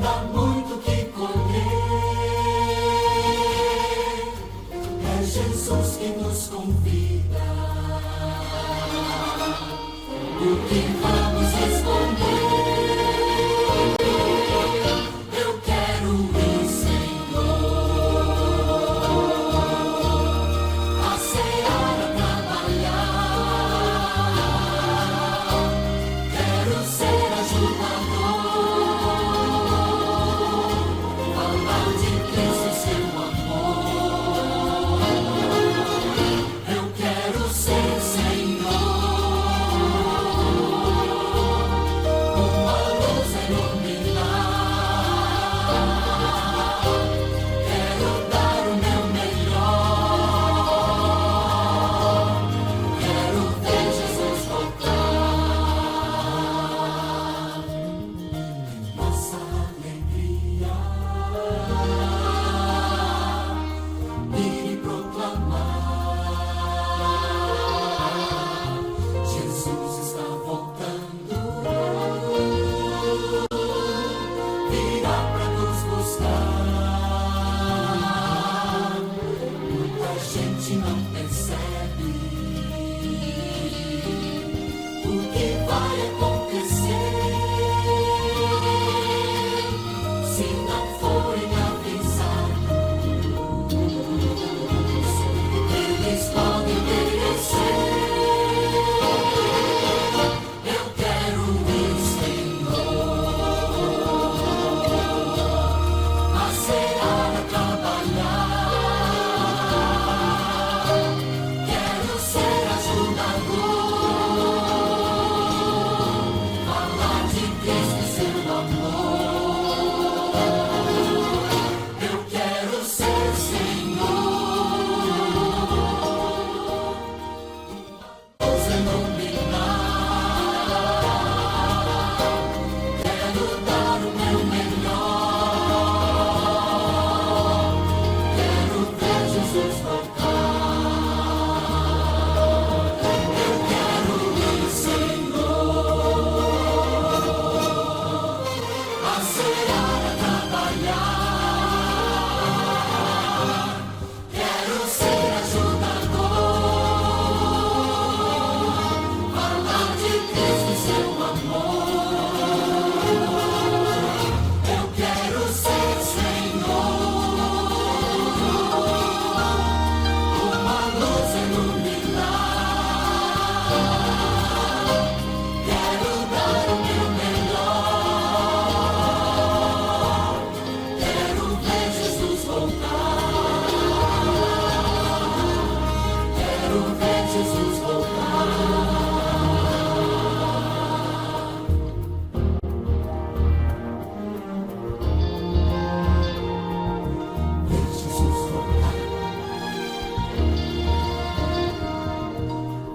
há muito que colher. É Jesus que nos convida. O que vamos responder? Eu quero ir, Senhor, a seara trabalhar. Quero ser ajudador, falar de Cristo e seu amor. Eu quero ser, Senhor, uma luz a iluminar. Quero dar o meu melhor. Quero ver Jesus voltar. Nossa alegria ir e proclamar: Jesus está voltando, virá para nos buscar. Muita gente não percebe o que vai acontecer se não forem avisados. Eles podem perecer. Eu quero ir, Senhor, a seara trabalhar. Quero ser ajudador, falar de Cristo e seu amor. Eu quero ser, Senhor, luz a iluminar. Quero dar o meu melhor. Quero ver Jesus voltar. Eu quero ir, Senhor, a seara trabalhar. Quero ser ajudador, falar de Cristo e seu amor. Eu quero ser, Senhor, uma luz a iluminar. Quero dar o meu melhor. Quero ver Jesus voltar. Quero ver Jesus voltar. Ver Jesus voltar.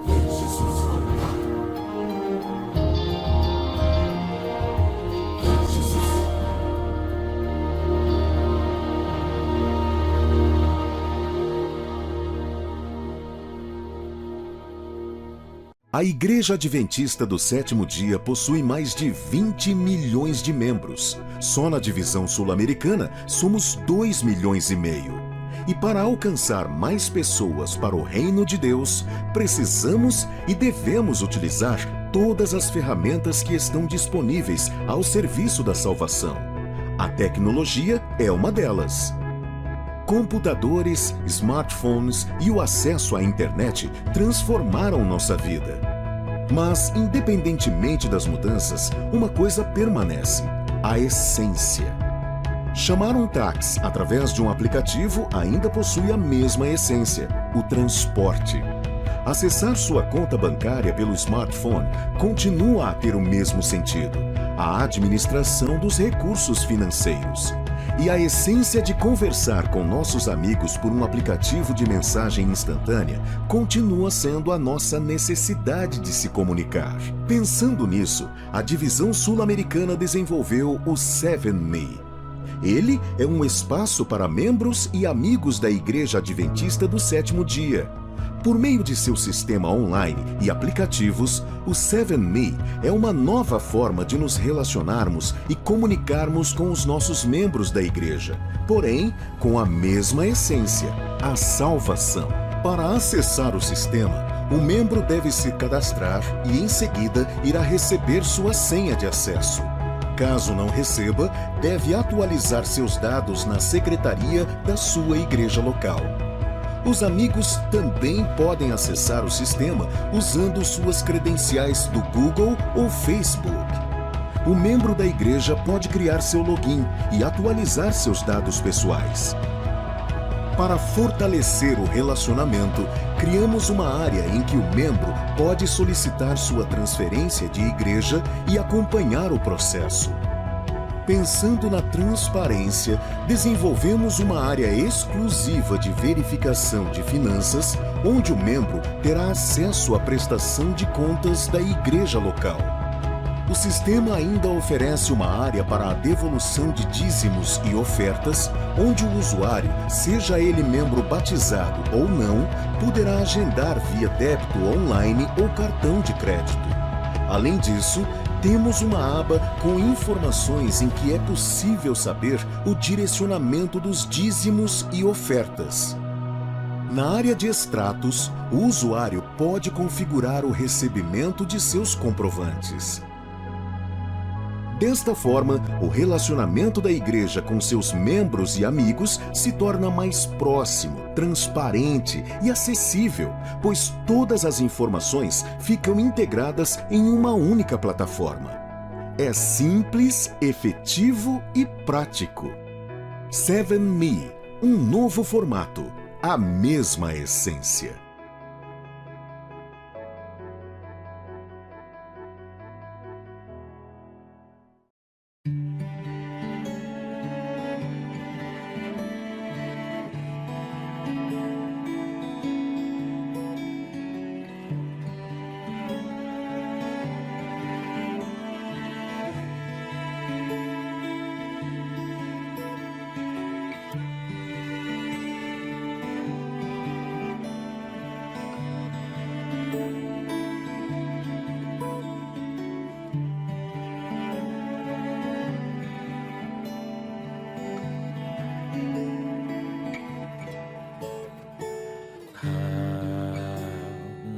Ver Jesus voltar. Ver Jesus. A Igreja Adventista do Sétimo Dia possui mais de 20 milhões de membros. Só na divisão sul-americana somos 2 milhões e meio. E para alcançar mais pessoas para o reino de Deus, precisamos e devemos utilizar todas as ferramentas que estão disponíveis ao serviço da salvação. A tecnologia é uma delas. Computadores, smartphones e o acesso à internet transformaram nossa vida. Mas, independentemente das mudanças, uma coisa permanece: a essência. Chamar um táxi através de um aplicativo ainda possui a mesma essência: o transporte. Acessar sua conta bancária pelo smartphone continua a ter o mesmo sentido: a administração dos recursos financeiros. E a essência de conversar com nossos amigos por um aplicativo de mensagem instantânea continua sendo a nossa necessidade de se comunicar. Pensando nisso, a divisão sul-americana desenvolveu o 7Me. Ele é um espaço para membros e amigos da Igreja Adventista do Sétimo Dia. Por meio de seu sistema online e aplicativos, o 7Me é uma nova forma de nos relacionarmos e comunicarmos com os nossos membros da igreja, porém com a mesma essência, a salvação. Para acessar o sistema, o membro deve se cadastrar e, em seguida, irá receber sua senha de acesso. Caso não receba, deve atualizar seus dados na secretaria da sua igreja local. Os amigos também podem acessar o sistema usando suas credenciais do Google ou Facebook. O membro da igreja pode criar seu login e atualizar seus dados pessoais. Para fortalecer o relacionamento, criamos uma área em que o membro pode solicitar sua transferência de igreja e acompanhar o processo. Pensando na transparência, desenvolvemos uma área exclusiva de verificação de finanças, onde o membro terá acesso à prestação de contas da igreja local. O sistema ainda oferece uma área para a devolução de dízimos e ofertas, onde o usuário, seja ele membro batizado ou não, poderá agendar via débito online ou cartão de crédito. Além disso, temos uma aba com informações em que é possível saber o direcionamento dos dízimos e ofertas. Na área de extratos, o usuário pode configurar o recebimento de seus comprovantes. Desta forma, o relacionamento da igreja com seus membros e amigos se torna mais próximo, transparente e acessível, pois todas as informações ficam integradas em uma única plataforma. É simples, efetivo e prático. 7Me, um novo formato, a mesma essência.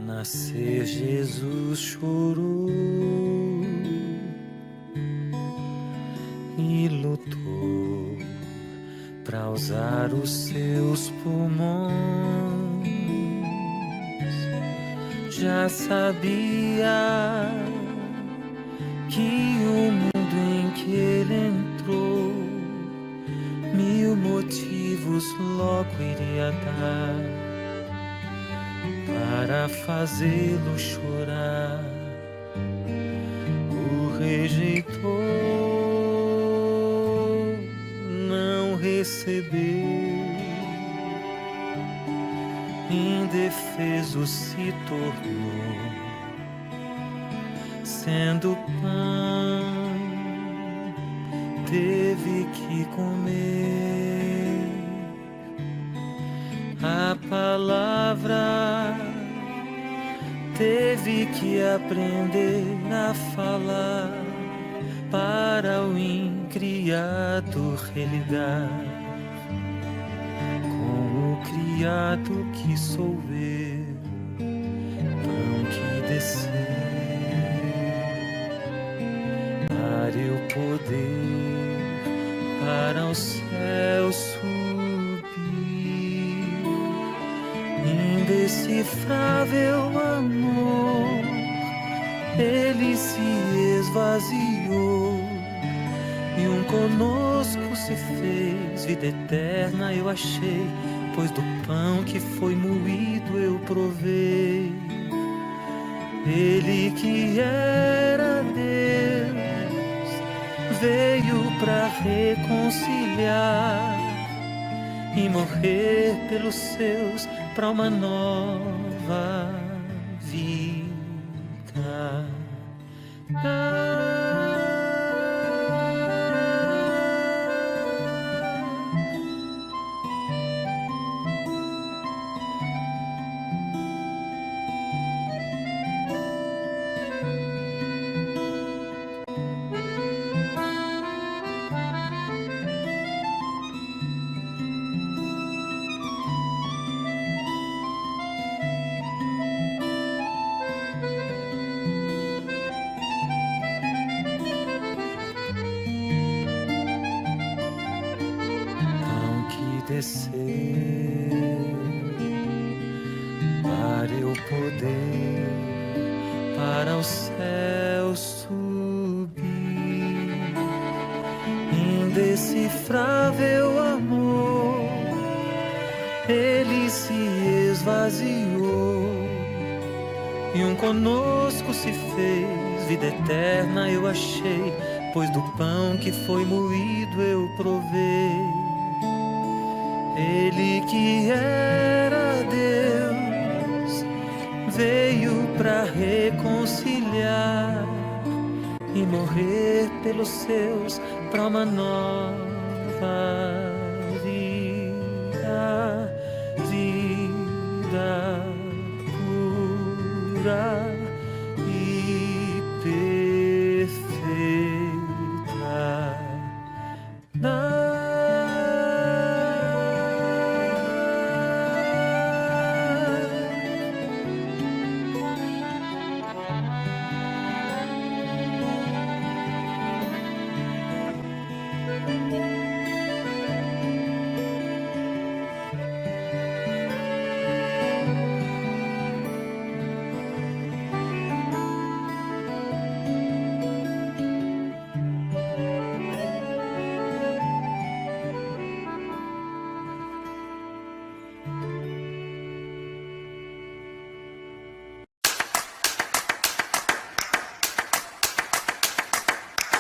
Nascer Jesus chorou e lutou para usar os seus pulmões. Já sabia que o mundo em que ele entrou 1000 motivos logo iria dar para fazê-lo chorar. O rejeitou, não recebeu, indefeso se tornou, sendo pão, teve que comer a palavra, teve que aprender a falar para o incriado religar com o criado que sou eu, pão que desceu para eu poder para o céu subir. Indecifrável amor, ele se esvaziou e um conosco se fez. Vida eterna eu achei, pois do pão que foi moído eu provei. Ele que era Deus veio para reconciliar e morrer pelos seus para uma nova vida. descer, para eu poder para o céu subir. Indecifrável amor, ele se esvaziou e um conosco se fez. Vida eterna eu achei, pois do pão que foi moído eu provei. Ele que era Deus veio para reconciliar e morrer pelos seus para uma nova vida, vida pura e perfeita.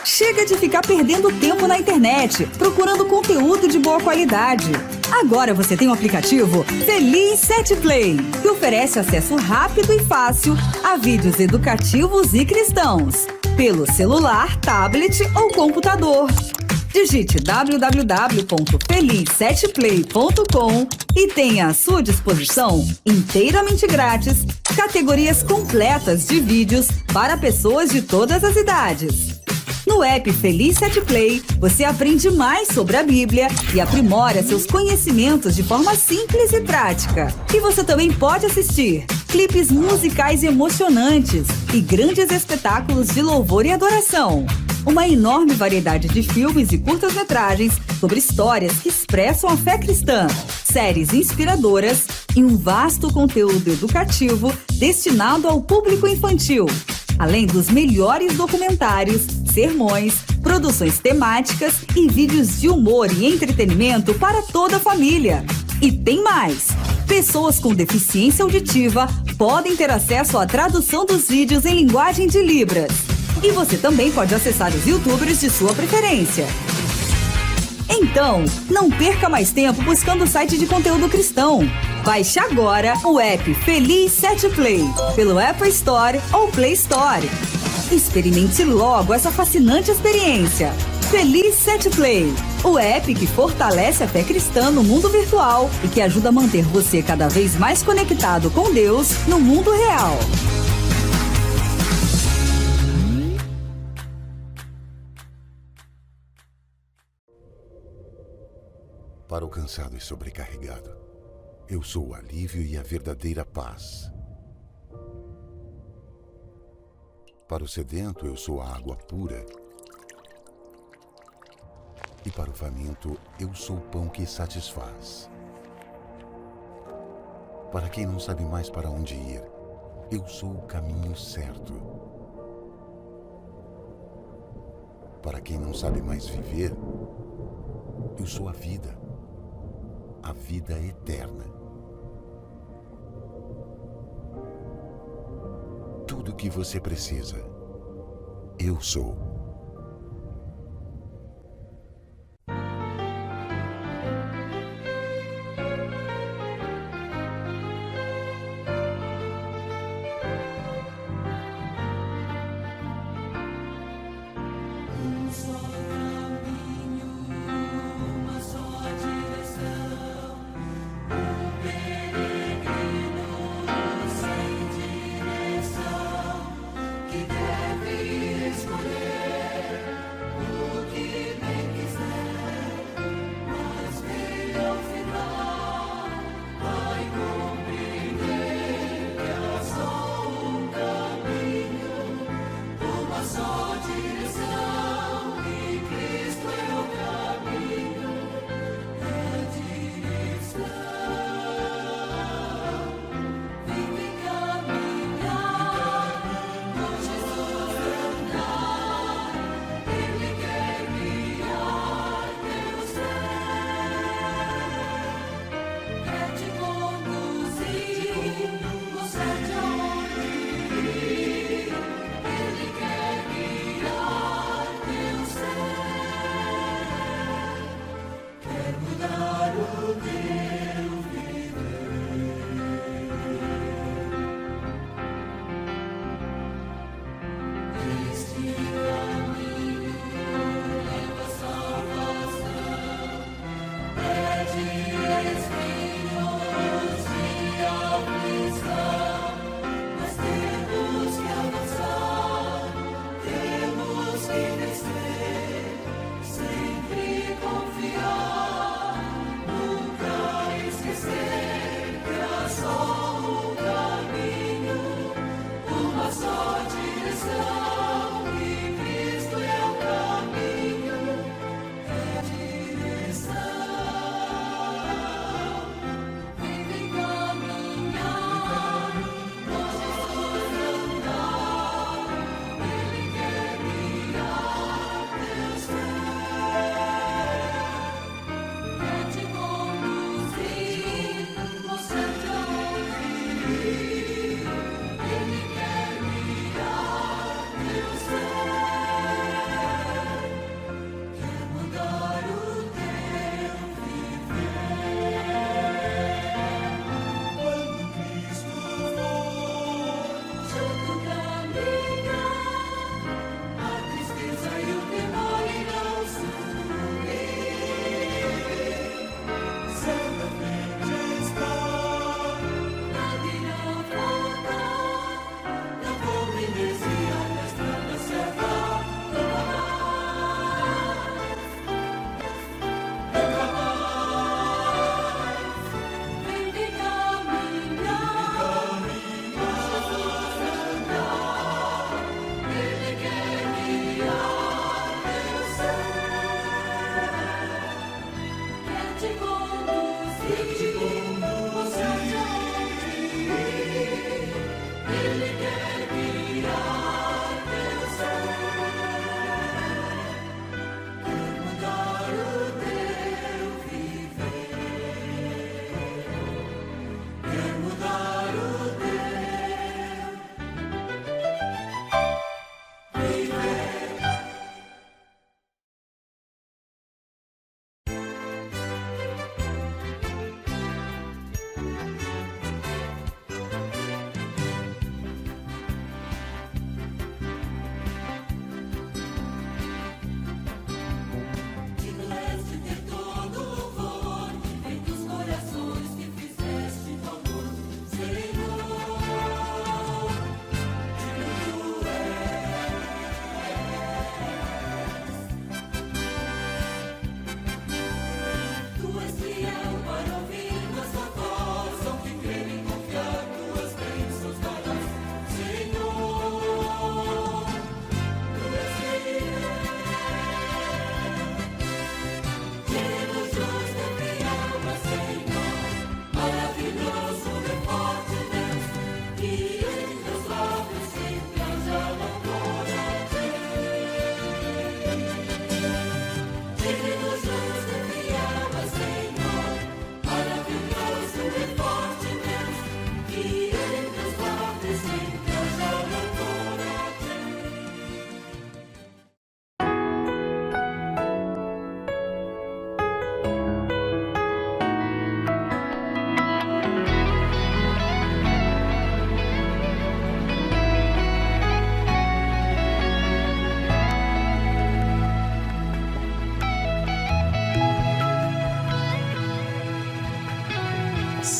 Chega de ficar perdendo tempo na internet, procurando conteúdo de boa qualidade. Agora você tem o aplicativo Feliz 7 Play, que oferece acesso rápido e fácil a vídeos educativos e cristãos, pelo celular, tablet ou computador. Digite www.feliz7play.com e tenha à sua disposição, inteiramente grátis, categorias completas de vídeos para pessoas de todas as idades. No app Feliz 7 Play, você aprende mais sobre a Bíblia e aprimora seus conhecimentos de forma simples e prática. E você também pode assistir clipes musicais emocionantes e grandes espetáculos de louvor e adoração. Uma enorme variedade de filmes e curtas-metragens sobre histórias que expressam a fé cristã, séries inspiradoras e um vasto conteúdo educativo destinado ao público infantil. Além dos melhores documentários, sermões, produções temáticas e vídeos de humor e entretenimento para toda a família. E tem mais! Pessoas com deficiência auditiva podem ter acesso à tradução dos vídeos em linguagem de Libras. E você também pode acessar os YouTubers de sua preferência. Então, não perca mais tempo buscando o site de conteúdo cristão. Baixe agora o app Feliz 7 Play, pelo Apple Store ou Play Store. Experimente logo essa fascinante experiência. Feliz 7 Play, o app que fortalece a fé cristã no mundo virtual e que ajuda a manter você cada vez mais conectado com Deus no mundo real. Para o cansado e sobrecarregado, eu sou o alívio e a verdadeira paz. Para o sedento, eu sou a água pura. E para o faminto, eu sou o pão que satisfaz. Para quem não sabe mais para onde ir, eu sou o caminho certo. Para quem não sabe mais viver, eu sou a vida eterna. Tudo o que você precisa, eu sou. Um só caminho, uma só direção. Peregrino sem direção que deve escolher.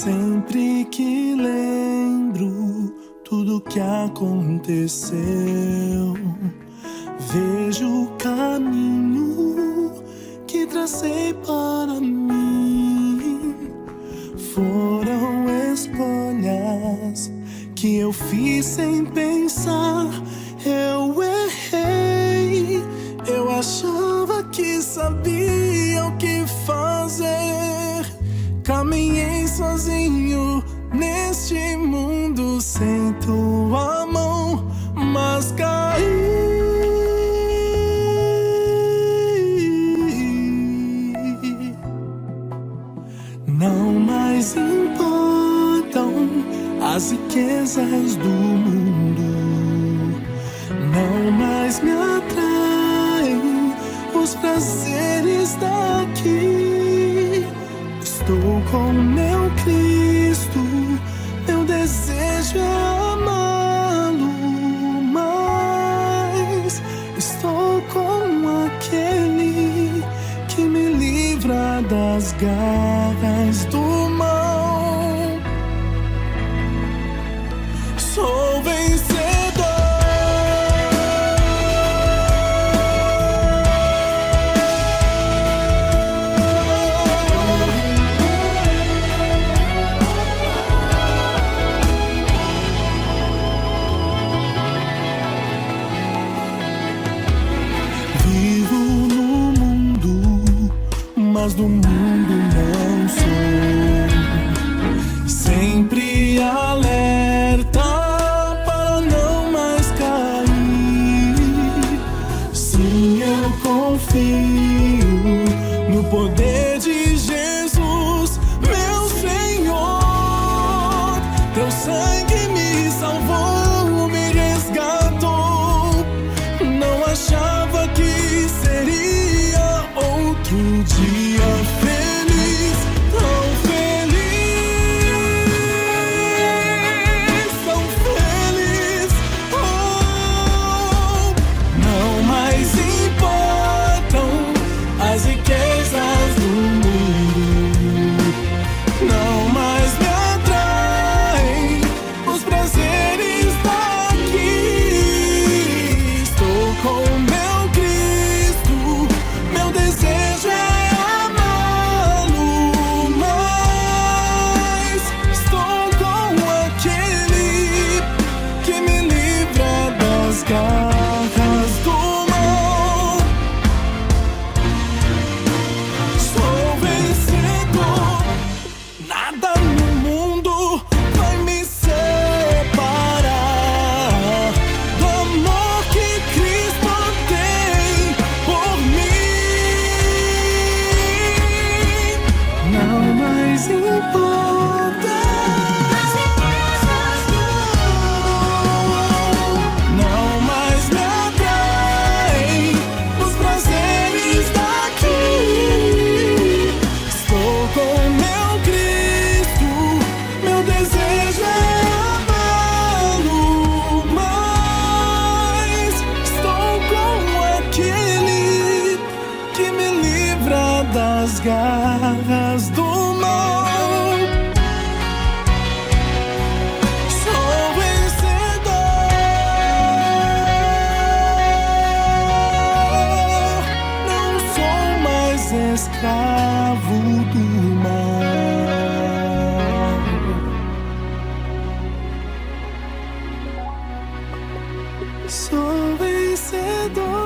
Sempre que lembro tudo que aconteceu, vejo o caminho que tracei para mim. Foram escolhas que eu fiz sem pensar. Eu errei, eu achava que sabia o que fazer. Caminhei sozinho neste mundo sem tua mão, mas caí. Não mais importam as riquezas do mundo, não mais me atraem os prazeres daqui. Estou com meu Cristo, meu desejo é amá-lo mais. Estou com aquele que me livra das garras do mal. Sou vencedor. Mas do mundo não sou. Sempre alerta para não mais cair. Sim, eu confio no poder de Jesus, meu Senhor. Teu sangue me salvou, me resgatou. Não achava que seria outro dia. Das garras do mal, sou vencedor. Não sou mais escravo do mal. Sou vencedor.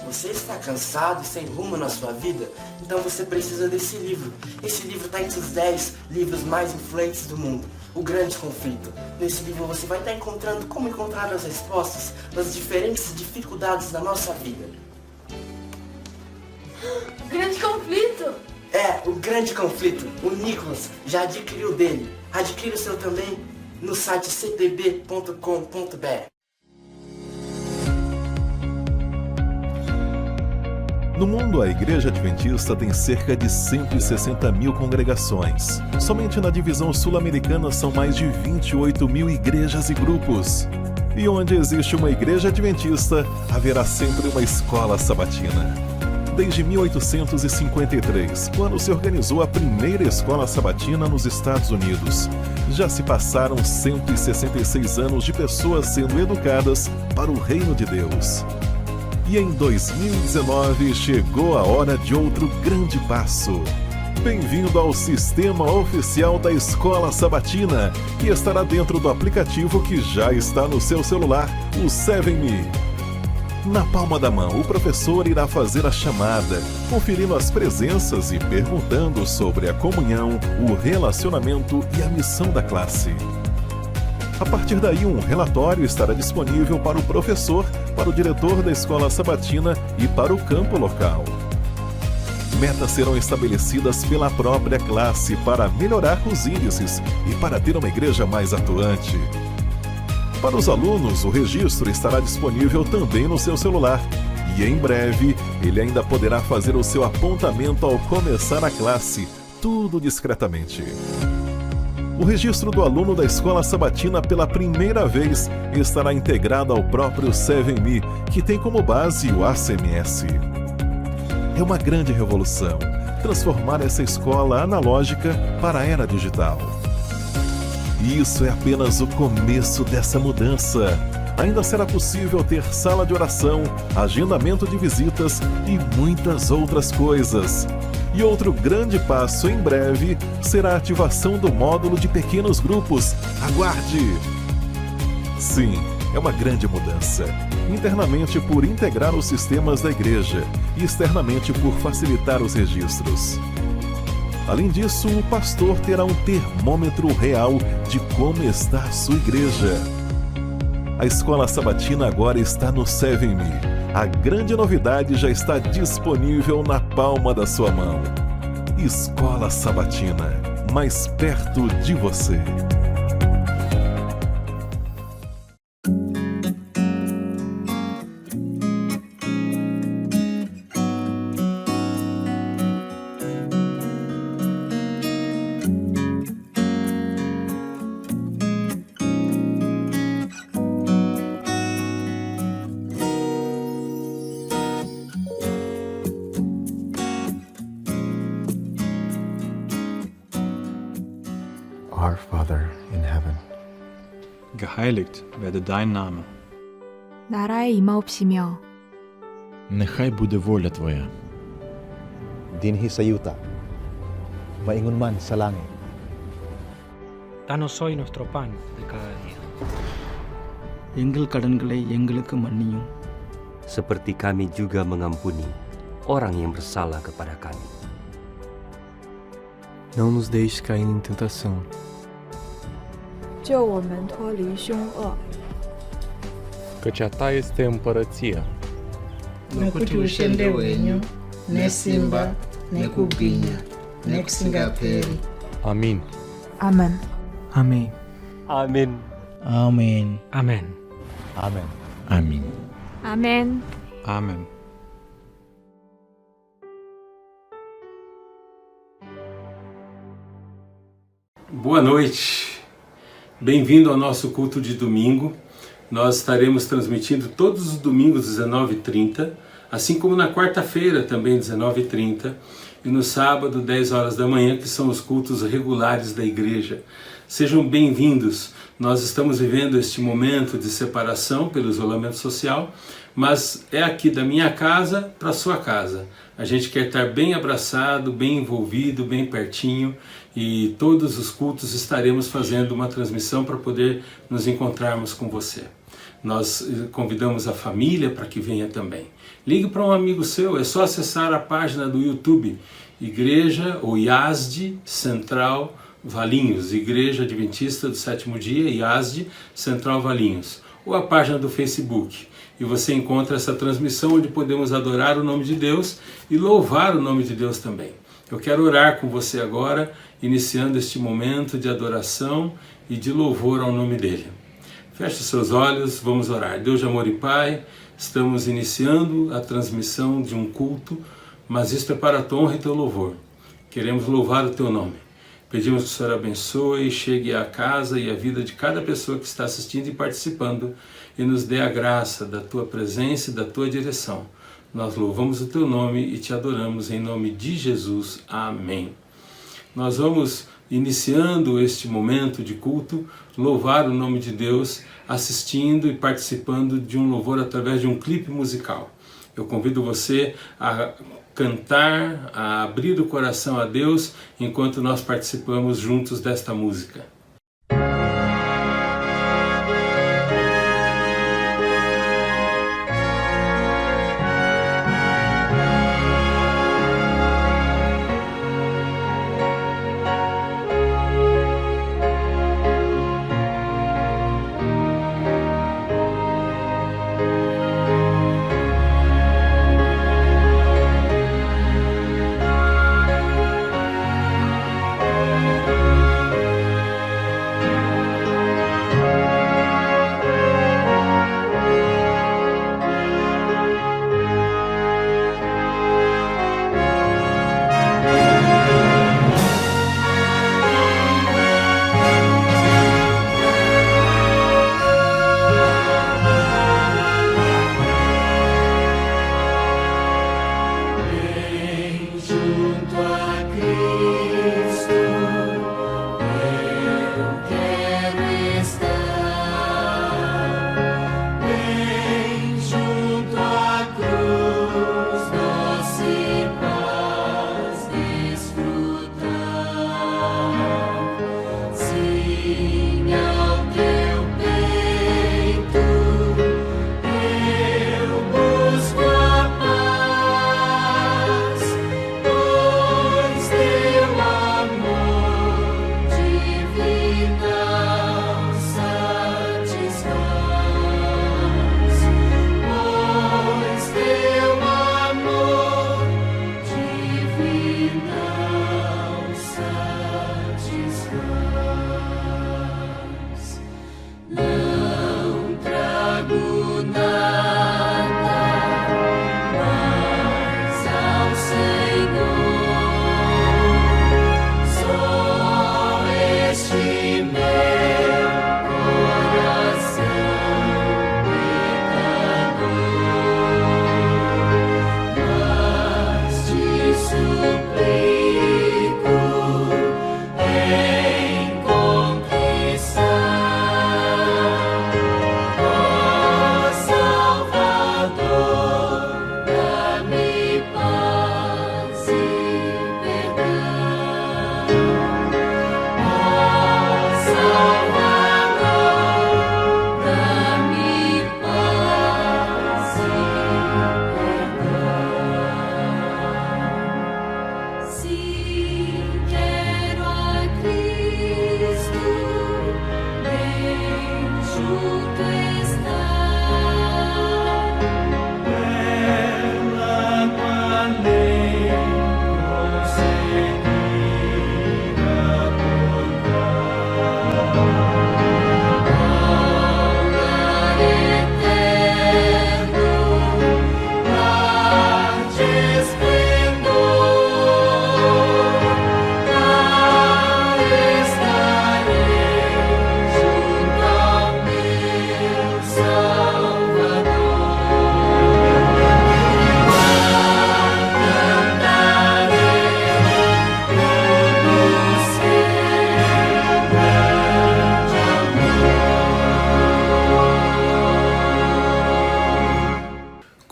Você está cansado e sem rumo na sua vida? Então você precisa desse livro. Esse livro está entre os 10 livros mais influentes do mundo. O Grande Conflito. Nesse livro você vai estar encontrando como encontrar as respostas das diferentes dificuldades da nossa vida. O Grande Conflito? É, o Grande Conflito. O Nicolas já adquiriu dele. Adquira o seu também no site ctb.com.br. No mundo, a Igreja Adventista tem cerca de 160 mil congregações. Somente na divisão sul-americana são mais de 28 mil igrejas e grupos. E onde existe uma igreja adventista, haverá sempre uma escola sabatina. Desde 1853, quando se organizou a primeira escola sabatina nos Estados Unidos, já se passaram 166 anos de pessoas sendo educadas para o reino de Deus. E em 2019 chegou a hora de outro grande passo. Bem-vindo ao sistema oficial da Escola Sabatina, que estará dentro do aplicativo que já está no seu celular, o 7Me. Na palma da mão, o professor irá fazer a chamada, conferindo as presenças e perguntando sobre a comunhão, o relacionamento e a missão da classe. A partir daí, um relatório estará disponível para o professor, para o diretor da escola sabatina e para o campo local. Metas serão estabelecidas pela própria classe para melhorar os índices e para ter uma igreja mais atuante. Para os alunos, o registro estará disponível também no seu celular. E em breve, ele ainda poderá fazer o seu apontamento ao começar a classe, tudo discretamente. O registro do aluno da escola sabatina pela primeira vez estará integrado ao próprio 7Me, que tem como base o ACMS. É uma grande revolução, transformar essa escola analógica para a era digital. E isso é apenas o começo dessa mudança. Ainda será possível ter sala de oração, agendamento de visitas e muitas outras coisas. E outro grande passo em breve será a ativação do módulo de pequenos grupos. Aguarde! Sim, é uma grande mudança. Internamente por integrar os sistemas da igreja e externamente por facilitar os registros. Além disso, o pastor terá um termômetro real de como está a sua igreja. A escola sabatina agora está no 7Me. A grande novidade já está disponível na palma da sua mão. Escola Sabatina, mais perto de você. Our Father in heaven. Geheiligt werde dein Name. 나라의 임하옵시며 Nechaj bude воля Твоя. Dinhi sa yuta, maingon man sa langit. Danos hoy nuestro pan de cada día. எங்கள் கடன்களை எங்களுக்கு மன்னியும். Seperti kami juga mengampuni orang yang bersalah kepada kami. Não nos deixes cair em tentação. 救我们脱离凶恶。 Căci a Ta este împărăția. Nu kutushende wenyu, ne simba, ne kubinya, ne kusingaperi. Amin. Amen. Amen. Amin. Amen. Amen. Amen. Amin. Amen. Amen. Boa noite, bem-vindo ao nosso culto de domingo. Nós estaremos transmitindo todos os domingos 19h30, assim como na quarta-feira também 19h30 e no sábado 10 horas da manhã, que são os cultos regulares da igreja. Sejam bem-vindos. Nós estamos vivendo este momento de separação pelo isolamento social, mas é aqui da minha casa para a sua casa. A gente quer estar bem abraçado, bem envolvido, bem pertinho, e todos os cultos estaremos fazendo uma transmissão para poder nos encontrarmos com você. Nós convidamos a família para que venha também. Ligue para um amigo seu, é só acessar a página do YouTube, Igreja ou IASD Central Valinhos, Igreja Adventista do Sétimo Dia, IASD Central Valinhos, ou a página do Facebook. E você encontra essa transmissão onde podemos adorar o nome de Deus e louvar o nome de Deus também. Eu quero orar com você agora, iniciando este momento de adoração e de louvor ao nome dele. Feche os seus olhos, vamos orar. Deus de amor e Pai, estamos iniciando a transmissão de um culto, mas isto é para a tua honra e teu louvor. Queremos louvar o teu nome. Pedimos que o Senhor abençoe, chegue à casa e à vida de cada pessoa que está assistindo e participando e nos dê a graça da tua presença e da tua direção. Nós louvamos o teu nome e te adoramos em nome de Jesus. Amém. Nós vamos, iniciando este momento de culto, louvar o nome de Deus, assistindo e participando de um louvor através de um clipe musical. Eu convido você a cantar, a abrir o coração a Deus, enquanto nós participamos juntos desta música.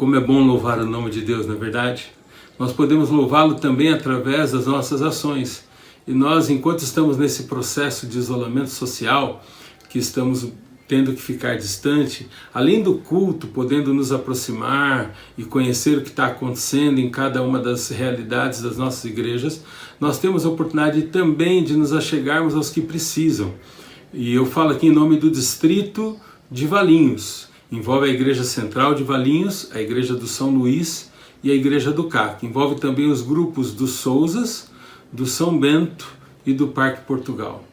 Como é bom louvar o nome de Deus, não é verdade? Nós podemos louvá-lo também através das nossas ações. E nós, enquanto estamos nesse processo de isolamento social, que estamos tendo que ficar distante, além do culto, podendo nos aproximar e conhecer o que está acontecendo em cada uma das realidades das nossas igrejas, nós temos a oportunidade também de nos achegarmos aos que precisam. E eu falo aqui em nome do distrito de Valinhos. Envolve a Igreja Central de Valinhos, a Igreja do São Luís e a Igreja do CAC. Envolve também os grupos dos Souzas, do São Bento e do Parque Portugal.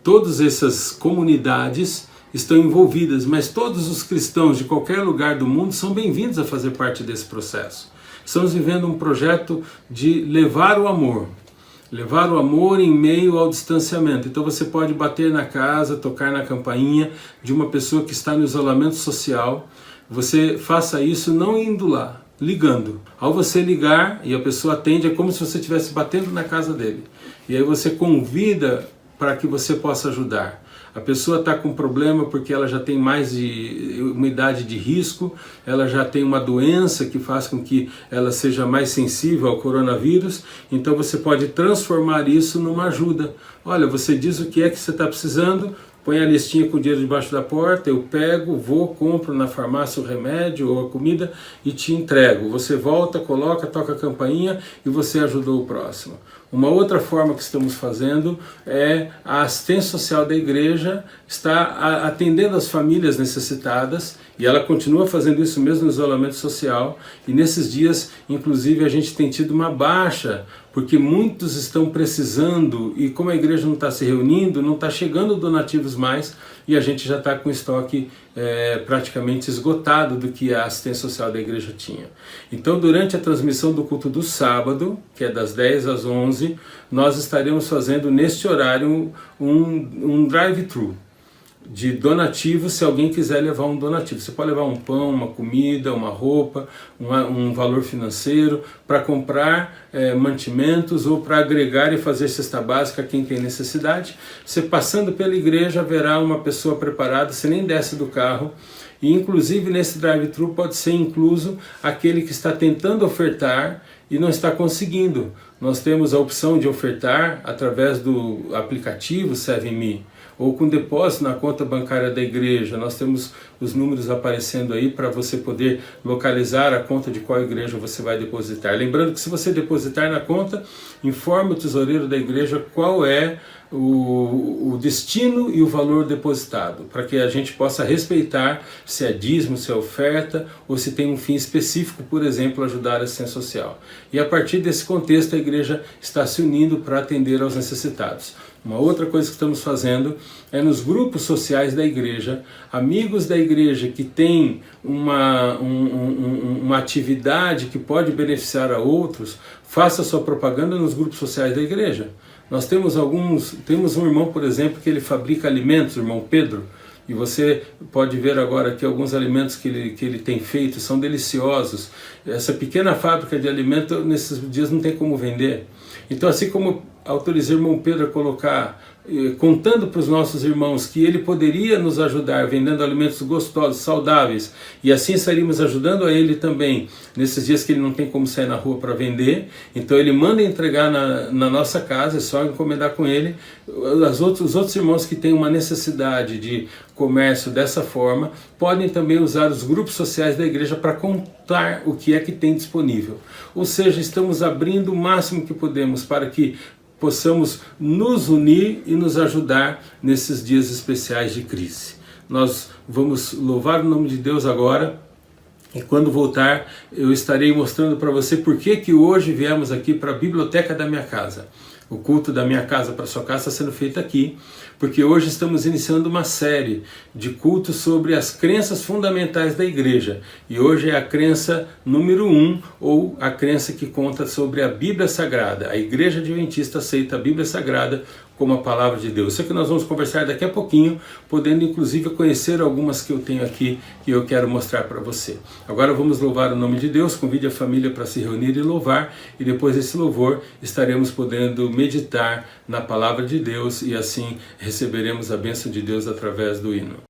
Todas essas comunidades estão envolvidas, mas todos os cristãos de qualquer lugar do mundo são bem-vindos a fazer parte desse processo. Estamos vivendo um projeto de levar o amor em meio ao distanciamento. Então você pode bater na casa, tocar na campainha de uma pessoa que está no isolamento social. Você faça isso não indo lá, ligando. Ao você ligar e a pessoa atende, é como se você estivesse batendo na casa dele. E aí você convida para que você possa ajudar. A pessoa está com problema porque ela já tem mais de uma idade de risco, ela já tem uma doença que faz com que ela seja mais sensível ao coronavírus, então você pode transformar isso numa ajuda. Olha, você diz o que é que você está precisando, põe a listinha com o dinheiro debaixo da porta, eu pego, vou, compro na farmácia o remédio ou a comida e te entrego. Você volta, coloca, toca a campainha e você ajudou o próximo. Uma outra forma que estamos fazendo é a assistência social da igreja está atendendo as famílias necessitadas e ela continua fazendo isso mesmo no isolamento social. E nesses dias, inclusive, a gente tem tido uma baixa, porque muitos estão precisando e como a igreja não está se reunindo, não está chegando donativos mais e a gente já está com o estoque praticamente esgotado do que a assistência social da igreja tinha. Então, durante a transmissão do culto do sábado, que é das 10 às 11, nós estaremos fazendo neste horário um drive-thru de donativo, se alguém quiser levar um donativo. Você pode levar um pão, uma comida, uma roupa, um valor financeiro para comprar mantimentos ou para agregar e fazer cesta básica a quem tem necessidade. Você passando pela igreja haverá uma pessoa preparada, você nem desce do carro. E inclusive nesse drive-thru pode ser incluso aquele que está tentando ofertar e não está conseguindo. Nós temos a opção de ofertar através do aplicativo 7Me ou com depósito na conta bancária da igreja. Nós temos os números aparecendo aí para você poder localizar a conta de qual igreja você vai depositar. Lembrando que se você depositar na conta, informe o tesoureiro da igreja qual é o destino e o valor depositado, para que a gente possa respeitar se é dízimo, se é oferta ou se tem um fim específico, por exemplo, ajudar a assistência social. E a partir desse contexto a igreja está se unindo para atender aos necessitados. Uma outra coisa que estamos fazendo é nos grupos sociais da igreja, amigos da igreja que têm uma atividade que pode beneficiar a outros, faça sua propaganda nos grupos sociais da igreja. Nós temos um irmão, por exemplo, que ele fabrica alimentos, o irmão Pedro, e você pode ver agora que alguns alimentos que ele tem feito são deliciosos. Essa pequena fábrica de alimento, nesses dias, não tem como vender. Então, assim como autorizei o irmão Pedro a colocar, contando para os nossos irmãos que ele poderia nos ajudar vendendo alimentos gostosos, saudáveis, e assim estaríamos ajudando a ele também nesses dias que ele não tem como sair na rua para vender, então ele manda entregar na nossa casa, é só encomendar com ele. Os outros irmãos que têm uma necessidade de comércio dessa forma, podem também usar os grupos sociais da igreja para contar o que é que tem disponível. Ou seja, estamos abrindo o máximo que podemos para que possamos nos unir e nos ajudar nesses dias especiais de crise. Nós vamos louvar o nome de Deus agora e quando voltar eu estarei mostrando para você por que hoje viemos aqui para a biblioteca da minha casa. O culto da minha casa para a sua casa está sendo feito aqui, porque hoje estamos iniciando uma série de cultos sobre as crenças fundamentais da igreja. E hoje é a crença número 1, ou a crença que conta sobre a Bíblia Sagrada. A Igreja Adventista aceita a Bíblia Sagrada como a palavra de Deus. Isso é que nós vamos conversar daqui a pouquinho, podendo inclusive conhecer algumas que eu tenho aqui e eu quero mostrar para você. Agora vamos louvar o nome de Deus, convide a família para se reunir e louvar, e depois desse louvor estaremos podendo meditar na palavra de Deus e assim receberemos a bênção de Deus através do hino.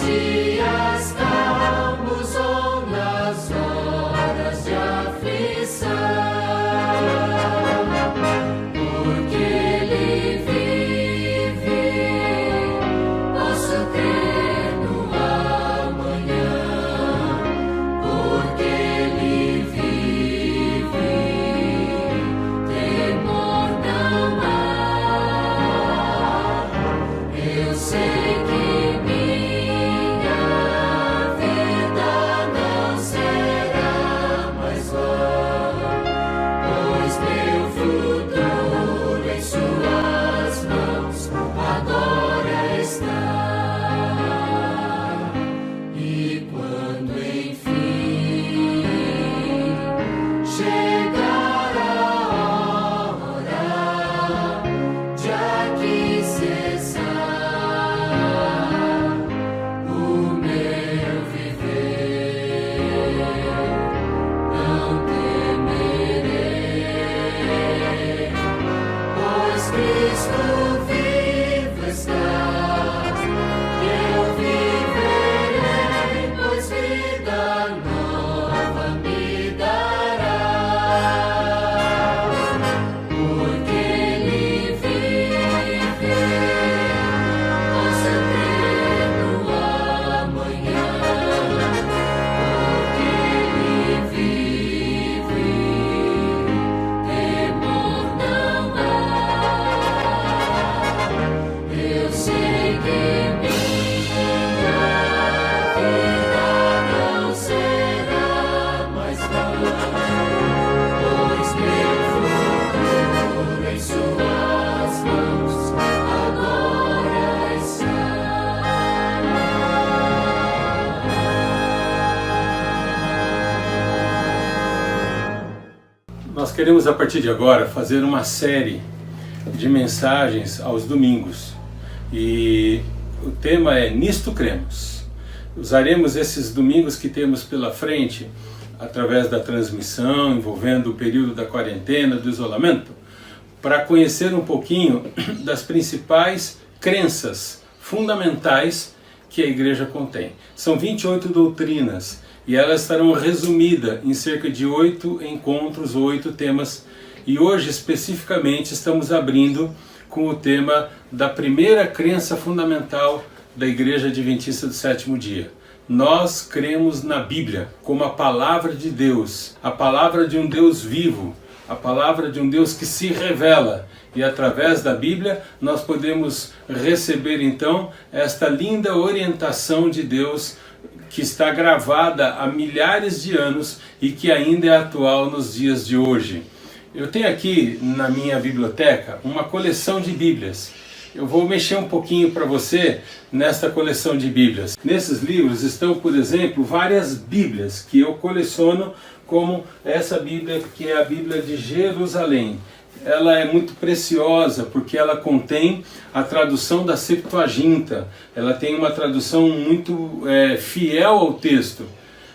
dias calmos ou nas horas de aflição, porque Ele vive, posso crer no amanhã, porque Ele vive, temor não há. Eu sei que Nós queremos a partir de agora fazer uma série de mensagens aos domingos e o tema é Nisto Cremos. Usaremos esses domingos que temos pela frente através da transmissão envolvendo o período da quarentena, do isolamento, para conhecer um pouquinho das principais crenças fundamentais que a igreja contém. São 28 doutrinas e elas estarão resumidas em cerca de 8 encontros, 8 temas. E hoje, especificamente, estamos abrindo com o tema da primeira crença fundamental da Igreja Adventista do Sétimo Dia. Nós cremos na Bíblia como a palavra de Deus, a palavra de um Deus vivo, a palavra de um Deus que se revela. E através da Bíblia nós podemos receber então esta linda orientação de Deus que está gravada há milhares de anos e que ainda é atual nos dias de hoje. Eu tenho aqui na minha biblioteca uma coleção de Bíblias. Eu vou mexer um pouquinho para você nesta coleção de Bíblias. Nesses livros estão, por exemplo, várias Bíblias que eu coleciono, como essa Bíblia que é a Bíblia de Jerusalém. Ela é muito preciosa porque ela contém a tradução da Septuaginta. Ela tem uma tradução muito fiel ao texto.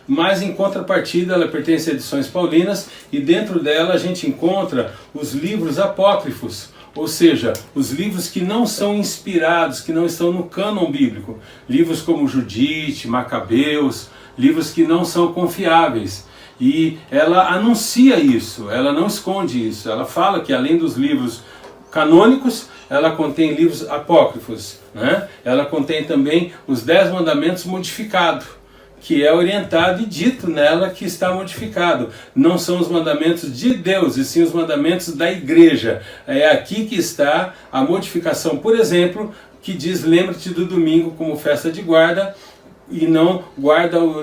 Mas em contrapartida ela pertence a Edições Paulinas e dentro dela a gente encontra os livros apócrifos. Ou seja, os livros que não são inspirados, que não estão no cânon bíblico. Livros como Judite, Macabeus, livros que não são confiáveis. E ela anuncia isso, ela não esconde isso. Ela fala que além dos livros canônicos, ela contém livros apócrifos, né? Ela contém também os 10 mandamentos modificados, que é orientado e dito nela que está modificado. Não são os mandamentos de Deus, e sim os mandamentos da igreja. É aqui que está a modificação, por exemplo, que diz lembra-te do domingo como festa de guarda, e não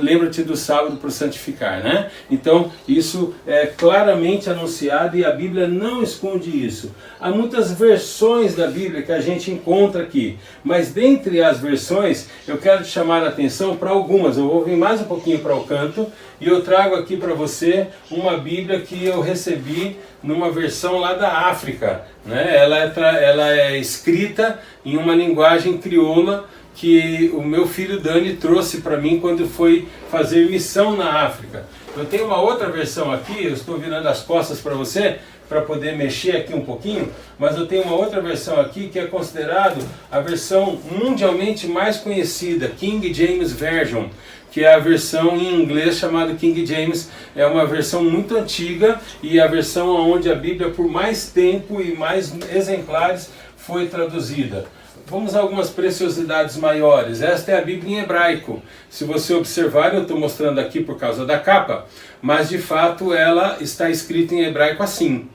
lembra-te do sábado para santificar, né? Então isso é claramente anunciado e a Bíblia não esconde isso. Há muitas versões da Bíblia que a gente encontra aqui, mas dentre as versões eu quero te chamar a atenção para algumas. Eu vou vir mais um pouquinho para o canto e eu trago aqui para você uma Bíblia que eu recebi numa versão lá da África, né? Ela é escrita em uma linguagem crioula que o meu filho Dani trouxe para mim quando foi fazer missão na África. Eu tenho uma outra versão aqui, eu estou virando as costas para você, para poder mexer aqui um pouquinho, mas eu tenho uma outra versão aqui que é considerado a versão mundialmente mais conhecida, King James Version, que é a versão em inglês chamada King James. É uma versão muito antiga e a versão onde a Bíblia por mais tempo e mais exemplares foi traduzida. Vamos a algumas preciosidades maiores. Esta é a Bíblia em hebraico. Se você observar, eu estou mostrando aqui por causa da capa, mas de fato ela está escrita em hebraico assim.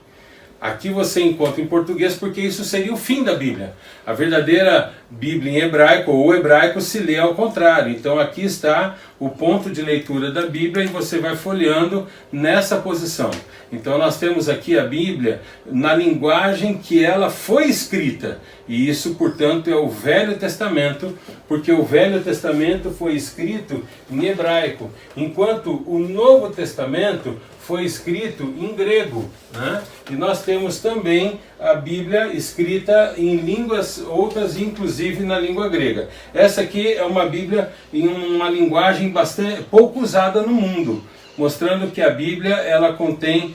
Aqui você encontra em português porque isso seria o fim da Bíblia. A verdadeira Bíblia em hebraico ou hebraico se lê ao contrário. Então aqui está o ponto de leitura da Bíblia e você vai folheando nessa posição. Então nós temos aqui a Bíblia na linguagem que ela foi escrita. E isso, portanto, é o Velho Testamento, porque o Velho Testamento foi escrito em hebraico, enquanto o Novo Testamento foi escrito em grego, né? E nós temos também a Bíblia escrita em línguas outras, inclusive na língua grega. Essa aqui é uma Bíblia em uma linguagem bastante pouco usada no mundo, mostrando que a Bíblia ela contém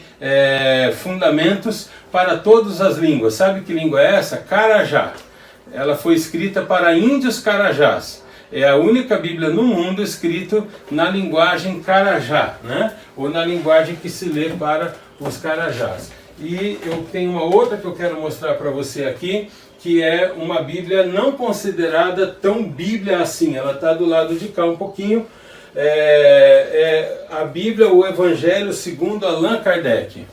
fundamentos para todas as línguas. Sabe que língua é essa? Carajá. Ela foi escrita para índios carajás. É a única Bíblia no mundo escrita na linguagem carajá, né? Ou na linguagem que se lê para os carajás. E eu tenho uma outra que eu quero mostrar para você aqui, que é uma Bíblia não considerada tão Bíblia assim. Ela está do lado de cá um pouquinho. A Bíblia, o Evangelho segundo Allan Kardec.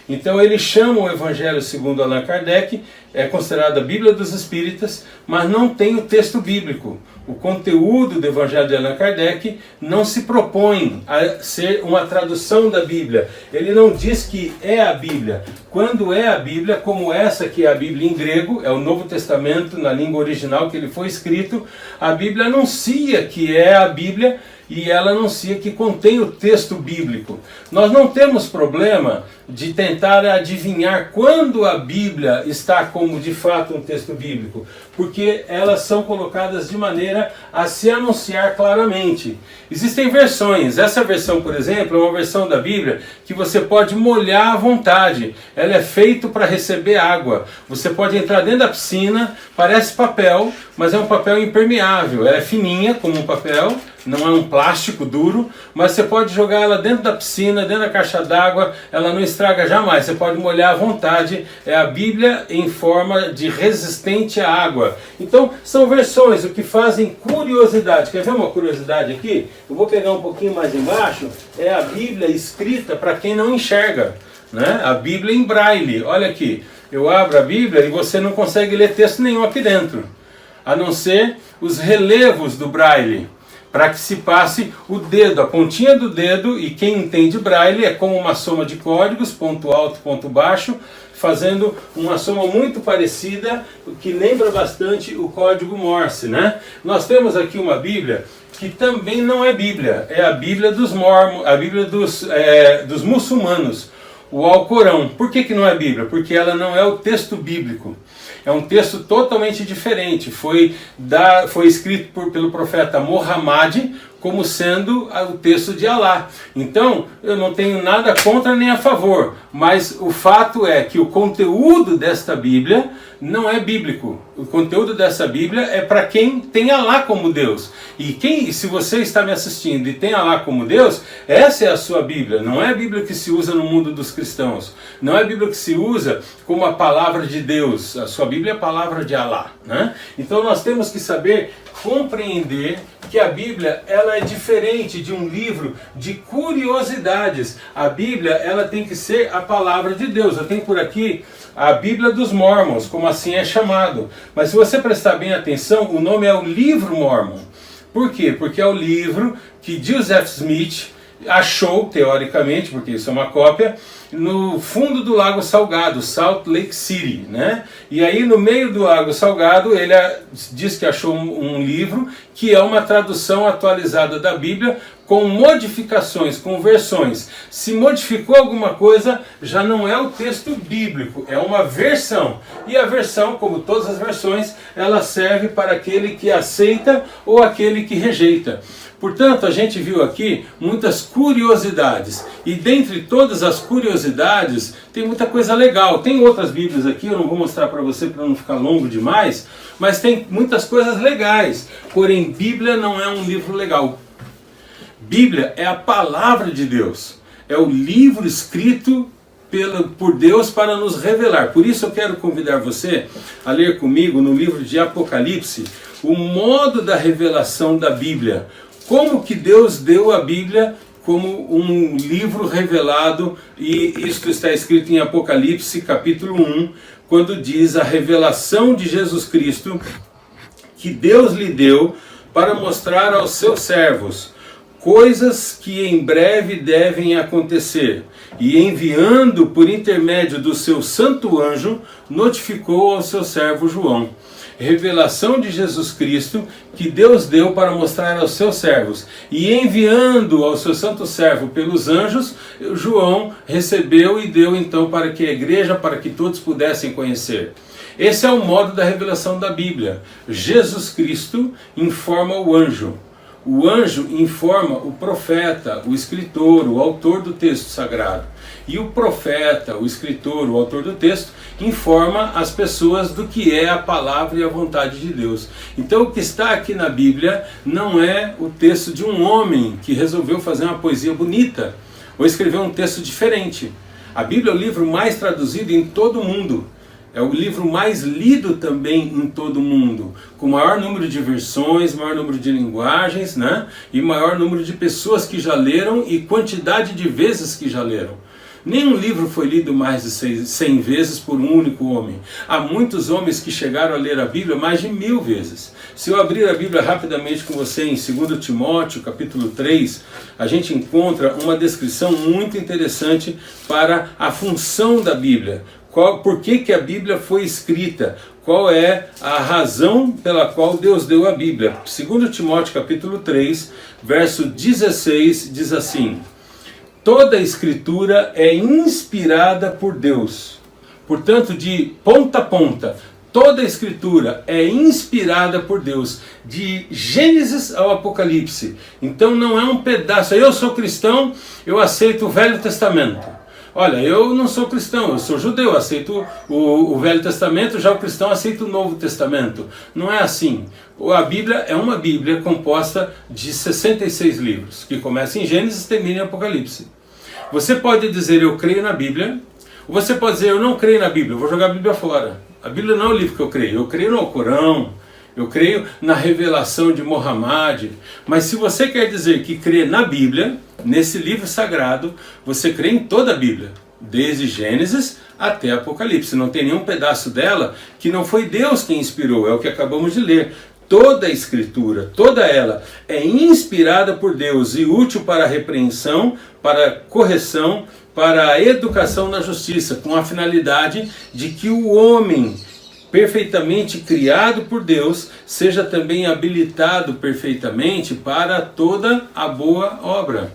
Então ele chama o Evangelho segundo Allan Kardec, é considerada a Bíblia dos Espíritas, mas não tem o texto bíblico. O conteúdo do Evangelho de Allan Kardec não se propõe a ser uma tradução da Bíblia. Ele não diz que é a Bíblia. Quando é a Bíblia, como essa que é a Bíblia em grego, é o Novo Testamento na língua original que ele foi escrito, a Bíblia anuncia que é a Bíblia e ela anuncia que contém o texto bíblico. Nós não temos problema de tentar adivinhar quando a Bíblia está como de fato um texto bíblico, porque elas são colocadas de maneira a se anunciar claramente. Existem versões. Essa versão, por exemplo, é uma versão da Bíblia que você pode molhar à vontade. Ela é feita para receber água. Você pode entrar dentro da piscina, parece papel, mas é um papel impermeável. Ela é fininha como um papel, não é um plástico duro, mas você pode jogar ela dentro da piscina, dentro da caixa d'água, ela não estraga jamais, você pode molhar à vontade. É a Bíblia em forma de resistente à água. Então são versões, o que fazem curiosidade. Quer ver uma curiosidade aqui? Eu vou pegar um pouquinho mais embaixo. É a Bíblia escrita para quem não enxerga, né? A Bíblia em braille. Olha aqui, eu abro a Bíblia e você não consegue ler texto nenhum aqui dentro, a não ser os relevos do braille, para que se passe o dedo, a pontinha do dedo, e quem entende braille é como uma soma de códigos, ponto alto, ponto baixo, fazendo uma soma muito parecida, que lembra bastante o código Morse, né? Nós temos aqui uma Bíblia que também não é Bíblia, é a Bíblia dos mormons, a Bíblia dos muçulmanos, o Alcorão. Por que não é Bíblia? Porque ela não é o texto bíblico. É um texto totalmente diferente. Foi escrito pelo profeta Muhammad como sendo o texto de Alá. Então, eu não tenho nada contra nem a favor, mas o fato é que o conteúdo desta Bíblia não é bíblico. O conteúdo dessa Bíblia é para quem tem Alá como Deus. E se você está me assistindo e tem Alá como Deus, essa é a sua Bíblia. Não é a Bíblia que se usa no mundo dos cristãos. Não é a Bíblia que se usa como a palavra de Deus. A sua Bíblia é a palavra de Alá, né? Então nós temos que saber compreender que a Bíblia ela é diferente de um livro de curiosidades. A Bíblia ela tem que ser a palavra de Deus. Eu tenho por aqui a Bíblia dos Mormons, como assim é chamado. Mas se você prestar bem atenção, o nome é o Livro Mormon. Por quê? Porque é o livro que Joseph Smith achou, teoricamente, porque isso é uma cópia, no fundo do Lago Salgado, Salt Lake City, né? E aí no meio do Lago Salgado ele diz que achou um livro que é uma tradução atualizada da Bíblia com modificações, com versões. Se modificou alguma coisa, já não é o texto bíblico, é uma versão. E a versão, como todas as versões, ela serve para aquele que aceita ou aquele que rejeita. Portanto, a gente viu aqui muitas curiosidades. E dentre todas as curiosidades, tem muita coisa legal. Tem outras Bíblias aqui, eu não vou mostrar para você para não ficar longo demais, mas tem muitas coisas legais. Porém, Bíblia não é um livro legal. Bíblia é a palavra de Deus. É o livro escrito por Deus para nos revelar. Por isso eu quero convidar você a ler comigo no livro de Apocalipse o modo da revelação da Bíblia. Como que Deus deu a Bíblia como um livro revelado, e isto está escrito em Apocalipse capítulo 1, quando diz a revelação de Jesus Cristo que Deus lhe deu para mostrar aos seus servos coisas que em breve devem acontecer, e enviando por intermédio do seu santo anjo, notificou ao seu servo João. Revelação de Jesus Cristo que Deus deu para mostrar aos seus servos, e enviando ao seu santo servo pelos anjos, João recebeu e deu então para que a igreja, para que todos pudessem conhecer. Esse é o modo da revelação da Bíblia. Jesus Cristo informa o anjo informa o profeta, o escritor, o autor do texto sagrado. E o profeta, o escritor, o autor do texto, informa as pessoas do que é a palavra e a vontade de Deus. Então o que está aqui na Bíblia não é o texto de um homem que resolveu fazer uma poesia bonita ou escrever um texto diferente. A Bíblia é o livro mais traduzido em todo o mundo. É o livro mais lido também em todo o mundo, com maior número de versões, maior número de linguagens, né? E maior número de pessoas que já leram e quantidade de vezes que já leram. Nenhum livro foi lido mais de 100 vezes por um único homem. Há muitos homens que chegaram a ler a Bíblia mais de 1000 vezes. Se eu abrir a Bíblia rapidamente com você em 2 Timóteo, capítulo 3, a gente encontra uma descrição muito interessante para a função da Bíblia. Por que a Bíblia foi escrita? Qual é a razão pela qual Deus deu a Bíblia? 2 Timóteo capítulo 3, verso 16, diz assim: toda a Escritura é inspirada por Deus. Portanto, de ponta a ponta, toda a Escritura é inspirada por Deus, de Gênesis ao Apocalipse. Então não é um pedaço. Eu sou cristão, eu aceito o Velho Testamento. Olha, eu não sou cristão, eu sou judeu, aceito o Velho Testamento, já o cristão aceita o Novo Testamento. Não é assim. A Bíblia é uma Bíblia composta de 66 livros, que começa em Gênesis e termina em Apocalipse. Você pode dizer eu creio na Bíblia, ou você pode dizer eu não creio na Bíblia, eu vou jogar a Bíblia fora. A Bíblia não é o livro que eu creio no Alcorão, eu creio na revelação de Muhammad. Mas se você quer dizer que crê na Bíblia, nesse livro sagrado, você crê em toda a Bíblia, desde Gênesis até Apocalipse. Não tem nenhum pedaço dela que não foi Deus quem inspirou, é o que acabamos de ler. Toda a Escritura, toda ela, é inspirada por Deus e útil para a repreensão, para a correção, para a educação na justiça, com a finalidade de que o homem perfeitamente criado por Deus seja também habilitado perfeitamente para toda a boa obra.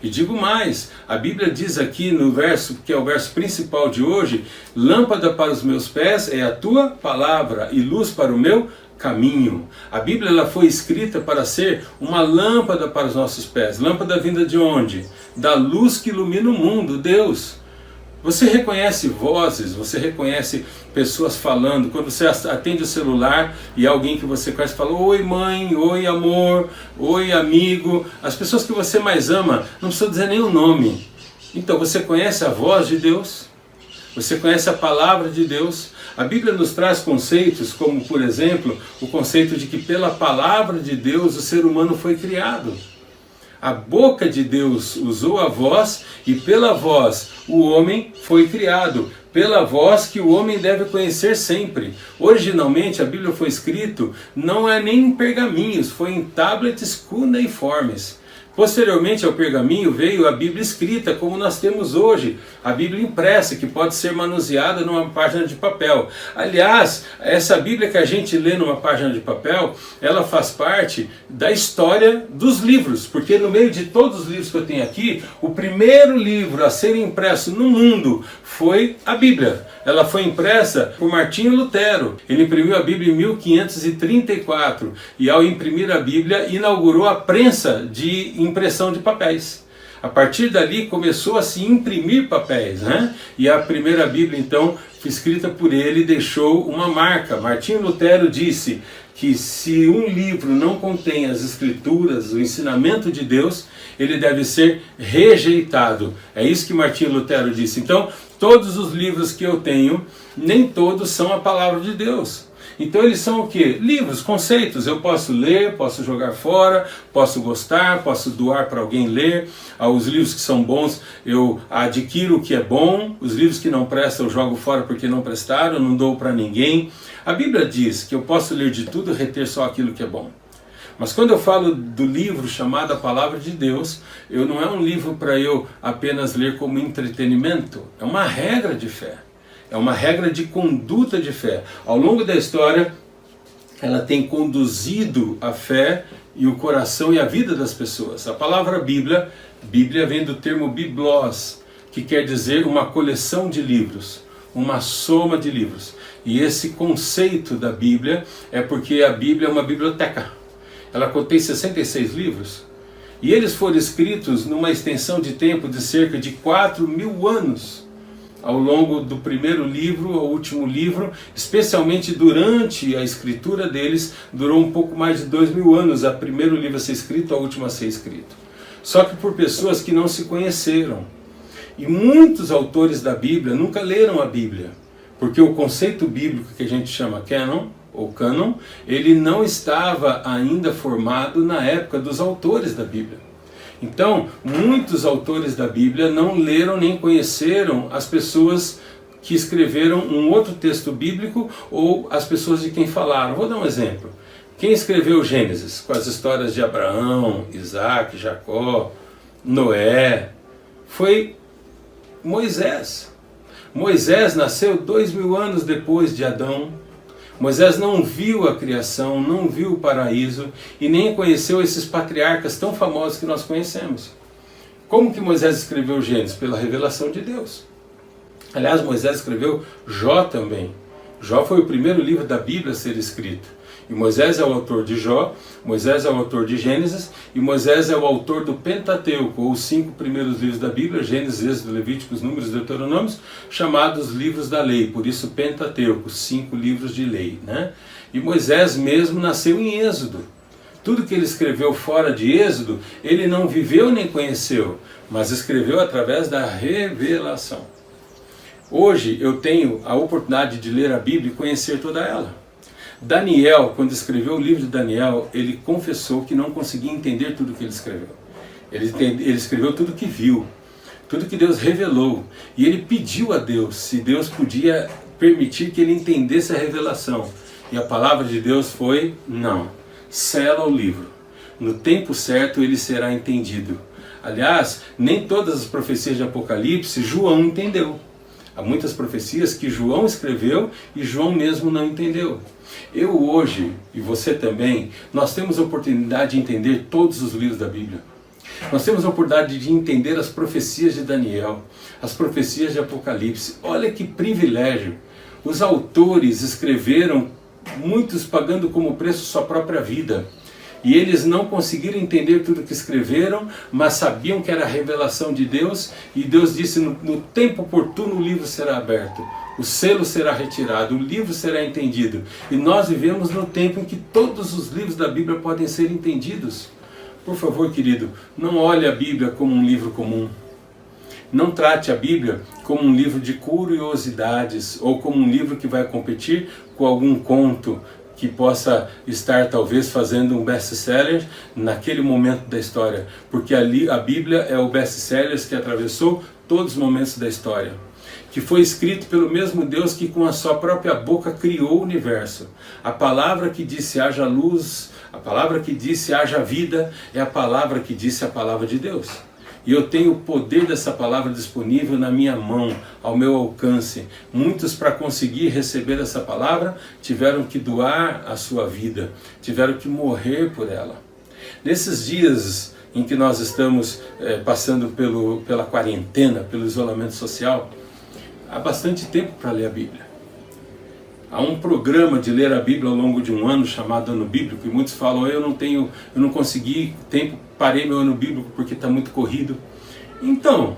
E digo mais, a Bíblia diz aqui no verso, que é o verso principal de hoje: lâmpada para os meus pés é a tua palavra e luz para o meu caminho. A Bíblia ela foi escrita para ser uma lâmpada para os nossos pés. Lâmpada vinda de onde? Da luz que ilumina o mundo, Deus. Você reconhece vozes, você reconhece pessoas falando. Quando você atende o celular e alguém que você conhece fala: oi mãe, oi amor, oi amigo. As pessoas que você mais ama, não precisa dizer nem o nome. Então você conhece a voz de Deus? Você conhece a palavra de Deus? A Bíblia nos traz conceitos como, por exemplo, o conceito de que pela palavra de Deus o ser humano foi criado. A boca de Deus usou a voz e pela voz o homem foi criado. Pela voz que o homem deve conhecer sempre. Originalmente a Bíblia foi escrita, não é nem em pergaminhos, foi em tablets cuneiformes. Posteriormente ao pergaminho veio a Bíblia escrita, como nós temos hoje, a Bíblia impressa, que pode ser manuseada numa página de papel. Aliás, essa Bíblia que a gente lê numa página de papel, ela faz parte da história dos livros, porque no meio de todos os livros que eu tenho aqui, o primeiro livro a ser impresso no mundo foi a Bíblia. Ela foi impressa por Martinho Lutero. Ele imprimiu a Bíblia em 1534 e ao imprimir a Bíblia inaugurou a prensa de impressão de papéis. A partir dali começou a se imprimir papéis, né? E a primeira Bíblia então, escrita por ele, deixou uma marca. Martinho Lutero disse que se um livro não contém as escrituras, o ensinamento de Deus, ele deve ser rejeitado. É isso que Martinho Lutero disse. Então, todos os livros que eu tenho, nem todos são a palavra de Deus. Então eles são o quê? Livros, conceitos. Eu posso ler, posso jogar fora, posso gostar, posso doar para alguém ler. Os livros que são bons eu adquiro o que é bom. Os livros que não prestam eu jogo fora porque não prestaram, não dou para ninguém. A Bíblia diz que eu posso ler de tudo e reter só aquilo que é bom. Mas quando eu falo do livro chamado a Palavra de Deus, não é um livro para eu apenas ler como entretenimento. É uma regra de fé. É uma regra de conduta de fé. Ao longo da história, ela tem conduzido a fé e o coração e a vida das pessoas. A palavra Bíblia vem do termo biblos, que quer dizer uma coleção de livros, uma soma de livros. E esse conceito da Bíblia é porque a Bíblia é uma biblioteca. Ela contém 66 livros. E eles foram escritos numa extensão de tempo de cerca de 4.000 anos. Ao longo do primeiro livro ao último livro, especialmente durante a escritura deles, durou um pouco mais de 2.000 anos, o primeiro livro a ser escrito, a última a ser escrito. Só que por pessoas que não se conheceram. E muitos autores da Bíblia nunca leram a Bíblia, porque o conceito bíblico que a gente chama canon, ou cânon, ele não estava ainda formado na época dos autores da Bíblia. Então, muitos autores da Bíblia não leram nem conheceram as pessoas que escreveram um outro texto bíblico ou as pessoas de quem falaram. Vou dar um exemplo. Quem escreveu Gênesis, com as histórias de Abraão, Isaac, Jacó, Noé, foi Moisés. Moisés nasceu 2.000 anos depois de Adão. Moisés não viu a criação, não viu o paraíso e nem conheceu esses patriarcas tão famosos que nós conhecemos. Como que Moisés escreveu Gênesis? Pela revelação de Deus. Aliás, Moisés escreveu Jó também. Jó foi o primeiro livro da Bíblia a ser escrito. E Moisés é o autor de Jó, Moisés é o autor de Gênesis e Moisés é o autor do Pentateuco, ou os 5 primeiros livros da Bíblia, Gênesis, Êxodo, Levíticos, Números e Deuteronômios, chamados livros da lei, por isso Pentateuco, 5 livros de lei, né? E Moisés mesmo nasceu em Êxodo. Tudo que ele escreveu fora de Êxodo, ele não viveu nem conheceu, mas escreveu através da revelação. Hoje eu tenho a oportunidade de ler a Bíblia e conhecer toda ela. Daniel, quando escreveu o livro de Daniel, ele confessou que não conseguia entender tudo que ele escreveu. Ele escreveu tudo que viu, tudo que Deus revelou. E ele pediu a Deus se Deus podia permitir que ele entendesse a revelação. E a palavra de Deus foi: não, sela o livro. No tempo certo ele será entendido. Aliás, nem todas as profecias de Apocalipse João entendeu. Há muitas profecias que João escreveu e João mesmo não entendeu. Eu hoje, e você também, nós temos a oportunidade de entender todos os livros da Bíblia. Nós temos a oportunidade de entender as profecias de Daniel, as profecias de Apocalipse. Olha que privilégio! Os autores escreveram, muitos pagando como preço sua própria vida. E eles não conseguiram entender tudo que escreveram, mas sabiam que era a revelação de Deus, e Deus disse: no tempo oportuno o livro será aberto, o selo será retirado, o livro será entendido. E nós vivemos no tempo em que todos os livros da Bíblia podem ser entendidos. Por favor, querido, não olhe a Bíblia como um livro comum. Não trate a Bíblia como um livro de curiosidades, ou como um livro que vai competir com algum conto que possa estar talvez fazendo um best-seller naquele momento da história. Porque ali a Bíblia é o best-seller que atravessou todos os momentos da história. que foi escrito pelo mesmo Deus que com a sua própria boca criou o universo. A palavra que disse haja luz, a palavra que disse haja vida, é a palavra que disse a palavra de Deus. E eu tenho o poder dessa palavra disponível na minha mão, ao meu alcance. Muitos, para conseguir receber essa palavra, tiveram que doar a sua vida, tiveram que morrer por ela. Nesses dias em que nós estamos passando pela quarentena, pelo isolamento social, há bastante tempo para ler a Bíblia. Há um programa de ler a Bíblia ao longo de um ano chamado Ano Bíblico, e muitos falam, eu não consegui tempo, parei meu ano bíblico porque está muito corrido. Então,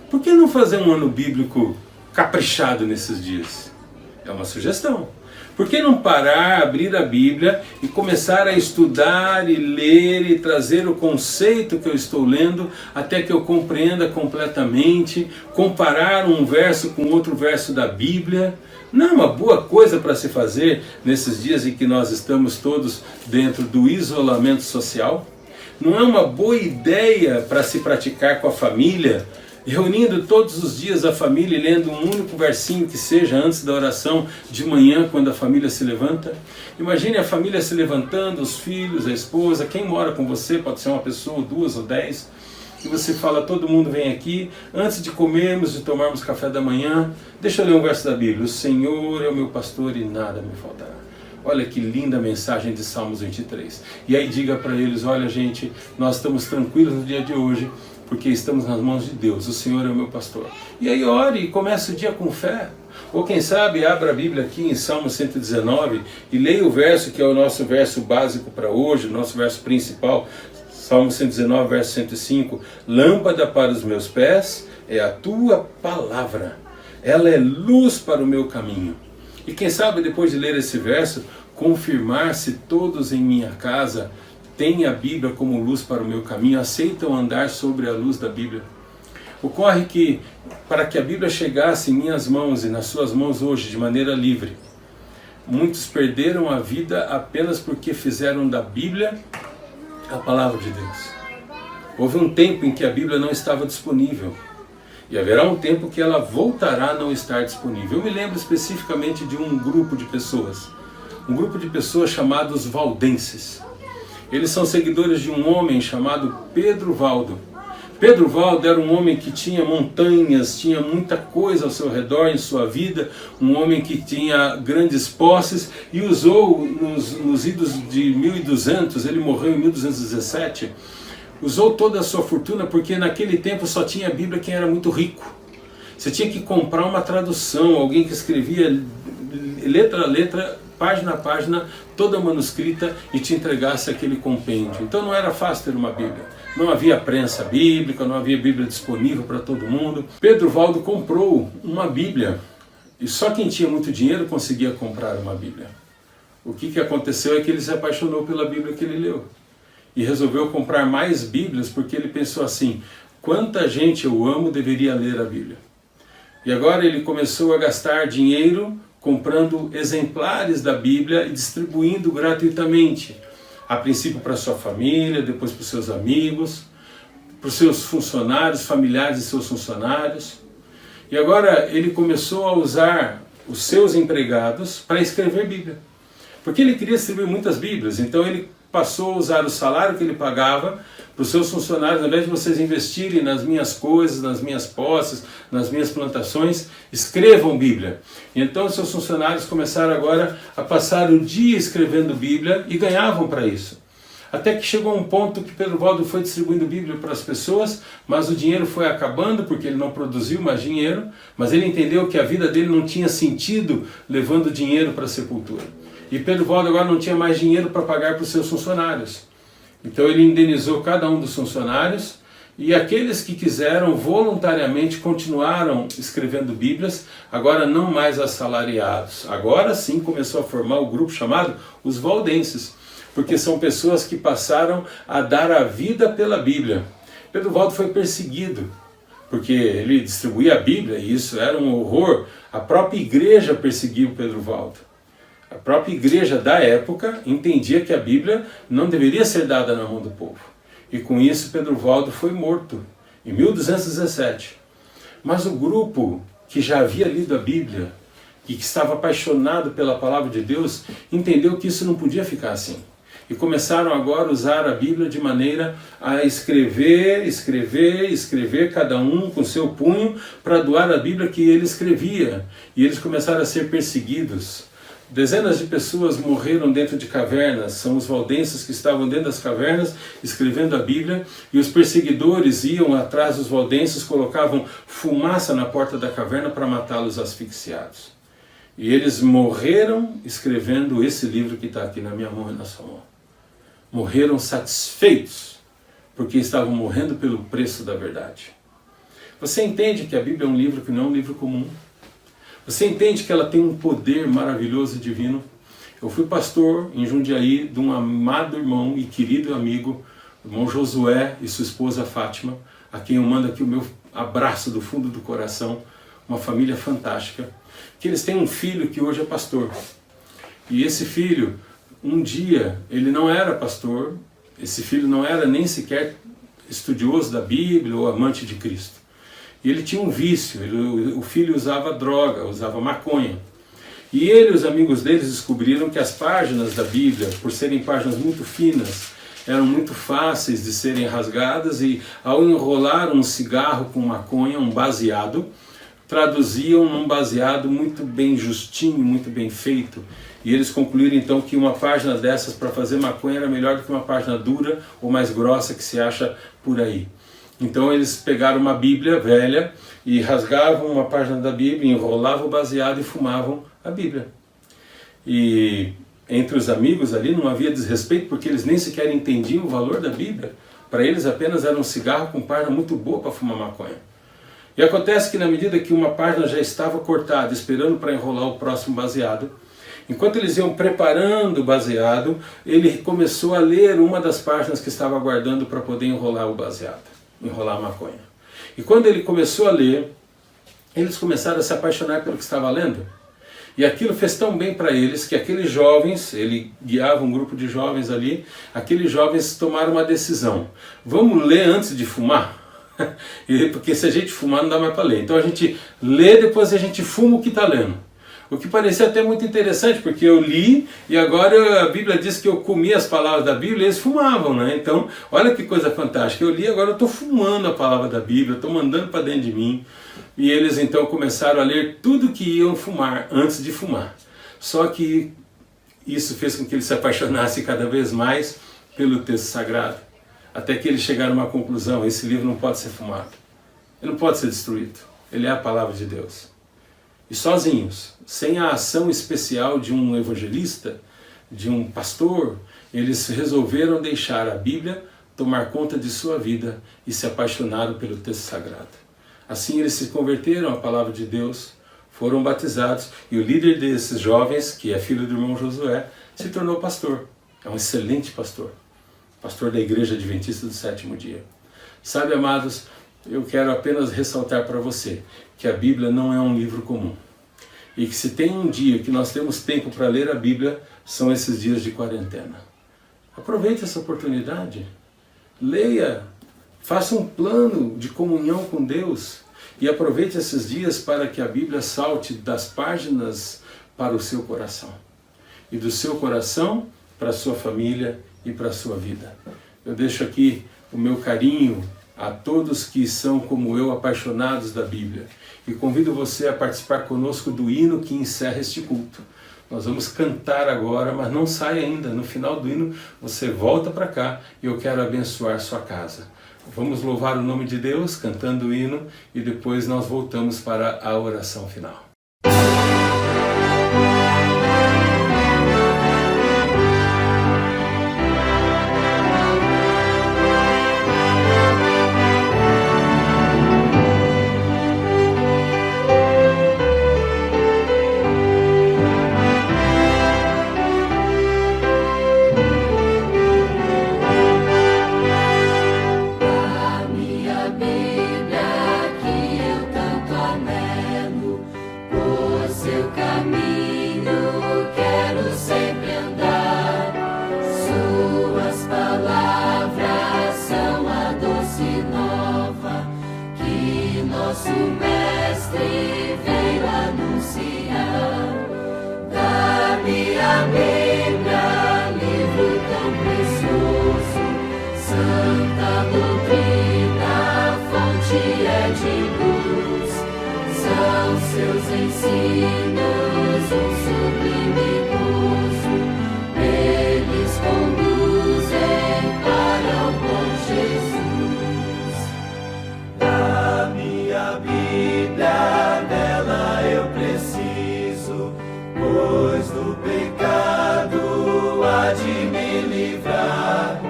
por que não fazer um ano bíblico caprichado nesses dias? É uma sugestão. Por que não parar, abrir a Bíblia e começar a estudar e ler e trazer o conceito que eu estou lendo até que eu compreenda completamente, comparar um verso com outro verso da Bíblia? Não é uma boa coisa para se fazer nesses dias em que nós estamos todos dentro do isolamento social? Não é uma boa ideia para se praticar com a família, reunindo todos os dias a família e lendo um único versinho que seja antes da oração de manhã, quando a família se levanta? Imagine a família se levantando, os filhos, a esposa, quem mora com você, pode ser uma pessoa, 2 ou 10, e você fala, todo mundo vem aqui, antes de comermos, de tomarmos café da manhã, deixa eu ler um verso da Bíblia, o Senhor é o meu pastor e nada me faltará. Olha que linda mensagem de Salmos 23. E aí diga para eles, olha gente, nós estamos tranquilos no dia de hoje, porque estamos nas mãos de Deus, o Senhor é o meu pastor. E aí ore e comece o dia com fé. Ou quem sabe, abra a Bíblia aqui em Salmo 119 e leia o verso que é o nosso verso básico para hoje, o nosso verso principal, Salmo 119, verso 105. Lâmpada para os meus pés é a tua palavra, ela é luz para o meu caminho. E quem sabe, depois de ler esse verso, confirmar se todos em minha casa têm a Bíblia como luz para o meu caminho, aceitam andar sobre a luz da Bíblia. Ocorre que, para que a Bíblia chegasse em minhas mãos e nas suas mãos hoje de maneira livre, muitos perderam a vida apenas porque fizeram da Bíblia a palavra de Deus. Houve um tempo em que a Bíblia não estava disponível. E haverá um tempo que ela voltará a não estar disponível. Eu me lembro especificamente de um grupo de pessoas chamados valdenses. Eles são seguidores de um homem chamado Pedro Valdo. Pedro Valdo era um homem que tinha montanhas, tinha muita coisa ao seu redor em sua vida, um homem que tinha grandes posses e usou nos idos de 1200, ele morreu em 1217, usou toda a sua fortuna porque naquele tempo só tinha a Bíblia quem era muito rico. Você tinha que comprar uma tradução, alguém que escrevia letra a letra, página a página, toda manuscrita e te entregasse aquele compêndio. Então não era fácil ter uma Bíblia. Não havia prensa bíblica, não havia Bíblia disponível para todo mundo. Pedro Valdo comprou uma Bíblia e só quem tinha muito dinheiro conseguia comprar uma Bíblia. O que aconteceu é que ele se apaixonou pela Bíblia que ele leu. E resolveu comprar mais Bíblias porque ele pensou assim, quanta gente eu amo deveria ler a Bíblia. E agora ele começou a gastar dinheiro comprando exemplares da Bíblia e distribuindo gratuitamente. A princípio para sua família, depois para os seus amigos, para os seus funcionários, familiares de seus funcionários. E agora ele começou a usar os seus empregados para escrever Bíblia. Porque ele queria escrever muitas Bíblias, então ele passou a usar o salário que ele pagava para os seus funcionários, ao invés de vocês investirem nas minhas coisas, nas minhas posses, nas minhas plantações, escrevam Bíblia. E então os seus funcionários começaram agora a passar o dia escrevendo Bíblia e ganhavam para isso. Até que chegou um ponto que Pedro Valdo foi distribuindo Bíblia para as pessoas, mas o dinheiro foi acabando porque ele não produziu mais dinheiro, mas ele entendeu que a vida dele não tinha sentido levando dinheiro para a sepultura. E Pedro Valdo agora não tinha mais dinheiro para pagar para os seus funcionários. Então ele indenizou cada um dos funcionários e aqueles que quiseram voluntariamente continuaram escrevendo Bíblias, agora não mais assalariados. Agora sim começou a formar o grupo chamado os valdenses, porque são pessoas que passaram a dar a vida pela Bíblia. Pedro Valdo foi perseguido, porque ele distribuía a Bíblia e isso era um horror. A própria igreja perseguiu Pedro Valdo. A própria igreja da época entendia que a Bíblia não deveria ser dada na mão do povo. E com isso Pedro Valdo foi morto, em 1217. Mas o grupo que já havia lido a Bíblia e que estava apaixonado pela palavra de Deus, entendeu que isso não podia ficar assim. E começaram agora a usar a Bíblia de maneira a escrever, cada um com seu punho, para doar a Bíblia que ele escrevia. E eles começaram a ser perseguidos. Dezenas de pessoas morreram dentro de cavernas, são os valdenses que estavam dentro das cavernas escrevendo a Bíblia, e os perseguidores iam atrás dos valdenses, colocavam fumaça na porta da caverna para matá-los asfixiados. E eles morreram escrevendo esse livro que está aqui na minha mão e na sua mão. Morreram satisfeitos, porque estavam morrendo pelo preço da verdade. Você entende que a Bíblia é um livro que não é um livro comum? Você entende que ela tem um poder maravilhoso e divino? Eu fui pastor em Jundiaí de um amado irmão e querido amigo, o irmão Josué e sua esposa Fátima, a quem eu mando aqui o meu abraço do fundo do coração, uma família fantástica, que eles têm um filho que hoje é pastor. E esse filho, um dia, ele não era pastor, esse filho não era nem sequer estudioso da Bíblia ou amante de Cristo. E ele tinha um vício, o filho usava droga, usava maconha. E ele e os amigos deles descobriram que as páginas da Bíblia, por serem páginas muito finas, eram muito fáceis de serem rasgadas, e ao enrolar um cigarro com maconha, um baseado, traduziam num baseado muito bem justinho, muito bem feito. E eles concluíram então que uma página dessas para fazer maconha era melhor do que uma página dura ou mais grossa que se acha por aí. Então eles pegaram uma Bíblia velha e rasgavam uma página da Bíblia, enrolavam o baseado e fumavam a Bíblia. E entre os amigos ali não havia desrespeito, porque eles nem sequer entendiam o valor da Bíblia. Para eles apenas era um cigarro com página muito boa para fumar maconha. E acontece que na medida que uma página já estava cortada, esperando para enrolar o próximo baseado, enquanto eles iam preparando o baseado, ele começou a ler uma das páginas que estava aguardando para poder enrolar o baseado, enrolar a maconha. E quando ele começou a ler, eles começaram a se apaixonar pelo que estava lendo. E aquilo fez tão bem para eles que aqueles jovens, ele guiava um grupo de jovens ali, aqueles jovens tomaram uma decisão. Vamos ler antes de fumar? Porque se a gente fumar não dá mais para ler. Então a gente lê, depois a gente fuma o que está lendo. O que parecia até muito interessante, porque eu li e agora a Bíblia diz que eu comi as palavras da Bíblia e eles fumavam, né? Então, olha que coisa fantástica. Eu li, agora eu estou fumando a palavra da Bíblia, estou mandando para dentro de mim. E eles então começaram a ler tudo que iam fumar antes de fumar. Só que isso fez com que eles se apaixonassem cada vez mais pelo texto sagrado. Até que eles chegaram a uma conclusão: esse livro não pode ser fumado. Ele não pode ser destruído. Ele é a palavra de Deus. E sozinhos, sem a ação especial de um evangelista, de um pastor, eles resolveram deixar a Bíblia tomar conta de sua vida e se apaixonaram pelo texto sagrado. Assim eles se converteram à palavra de Deus, foram batizados, e o líder desses jovens, que é filho do irmão Josué, se tornou pastor. É um excelente pastor. Pastor da Igreja Adventista do Sétimo Dia. Sabe, amados, eu quero apenas ressaltar para você que a Bíblia não é um livro comum. E que se tem um dia que nós temos tempo para ler a Bíblia, são esses dias de quarentena. Aproveite essa oportunidade. Leia. Faça um plano de comunhão com Deus. E aproveite esses dias para que a Bíblia salte das páginas para o seu coração. E do seu coração para a sua família e para a sua vida. Eu deixo aqui o meu carinho a todos que são, como eu, apaixonados da Bíblia. E convido você a participar conosco do hino que encerra este culto. Nós vamos cantar agora, mas não sai ainda. No final do hino, você volta para cá e eu quero abençoar sua casa. Vamos louvar o nome de Deus cantando o hino e depois nós voltamos para a oração final. Nosso Mestre mestre veio anunciar. Dá-me a Bíblia, livro tão precioso, santa doutrina, fonte é de luz. São seus ensinos um sublime gozo, eles conduzem para o bom Jesus. Dá-me a Bíblia, dela eu preciso, pois do pecado há de me livrar.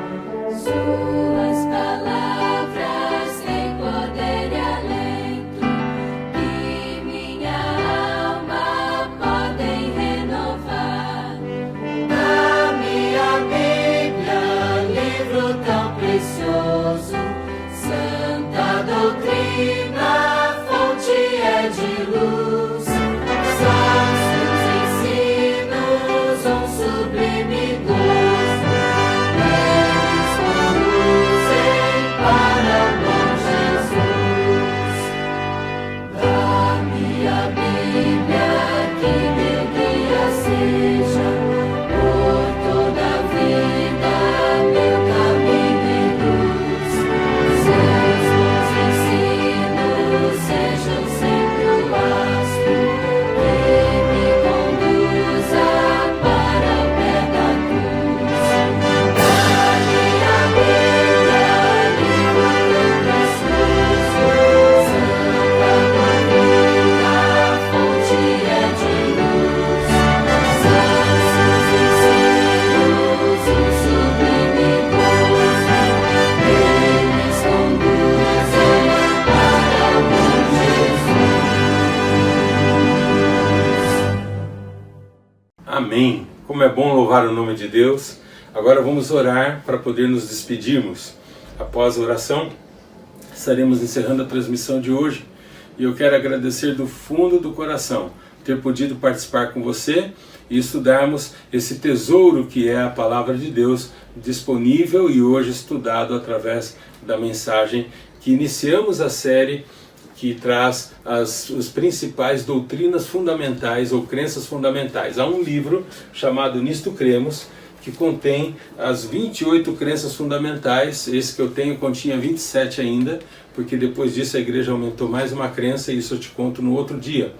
Suas palavras têm poder e alento, que minha alma podem renovar. Dá-me a Bíblia, livro tão precioso, santa doutrina, fonte é de luz. São seus ensinos um sublime gozo, eles conduzem para o bom Jesus. Dá-me a Bíblia, que meu guia seja, por toda a vida, meu caminho em luz. Seus bons ensinos sejam sempre o lastro que me conduza para o pé da cruz. Dá-me a Bíblia, livro tão precioso, santa doutrina, fonte é de luz. São seus ensinos um sublime gozo, eles conduzem para o bom Jesus. Amém. Como é bom louvar o nome de Deus. Agora vamos orar para poder nos despedirmos. Após a oração, estaremos encerrando a transmissão de hoje. E eu quero agradecer do fundo do coração ter podido participar com você e estudarmos esse tesouro que é a Palavra de Deus, disponível e hoje estudado através da mensagem que iniciamos a série que traz as principais doutrinas fundamentais ou crenças fundamentais. Há um livro chamado Nisto Cremos, que contém as 28 crenças fundamentais. Esse que eu tenho continha 27 ainda, porque depois disso a igreja aumentou mais uma crença, e isso eu te conto no outro dia.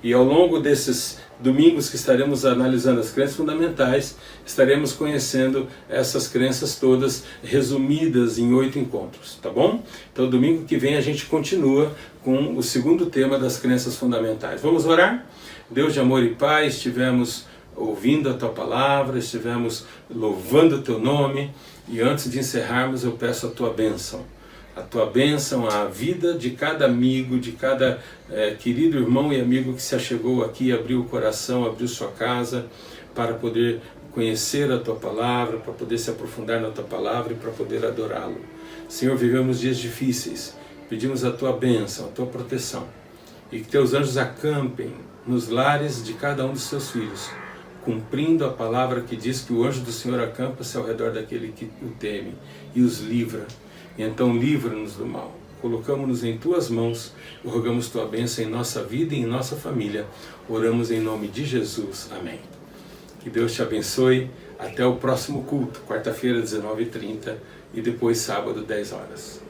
E ao longo desses domingos que estaremos analisando as crenças fundamentais, estaremos conhecendo essas crenças todas resumidas em 8 encontros, tá bom? Então domingo que vem a gente continua com o segundo tema das crenças fundamentais. Vamos orar? Deus de amor e paz, estivemos ouvindo a Tua Palavra, estivemos louvando o Teu nome, e antes de encerrarmos eu peço a Tua bênção. A Tua bênção à vida de cada amigo, de cada querido irmão e amigo que se achegou aqui, abriu o coração, abriu sua casa, para poder conhecer a Tua Palavra, para poder se aprofundar na Tua Palavra e para poder adorá-lo. Senhor, vivemos dias difíceis, pedimos a Tua bênção, a Tua proteção, e que Teus anjos acampem nos lares de cada um dos Teus filhos, cumprindo a palavra que diz que o anjo do Senhor acampa-se ao redor daquele que o teme e os livra. E então livra-nos do mal. Colocamos-nos em Tuas mãos, rogamos Tua bênção em nossa vida e em nossa família. Oramos em nome de Jesus. Amém. Que Deus te abençoe. Até o próximo culto, quarta-feira, 19h30, e depois sábado, 10 horas.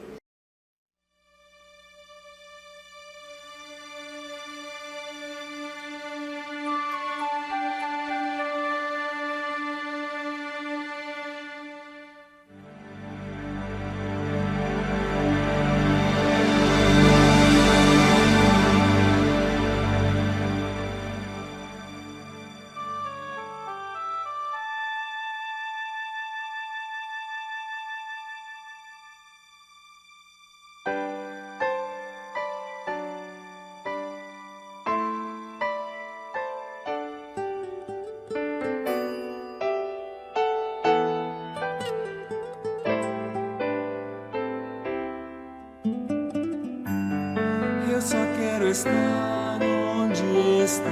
Eu só quero estar onde estás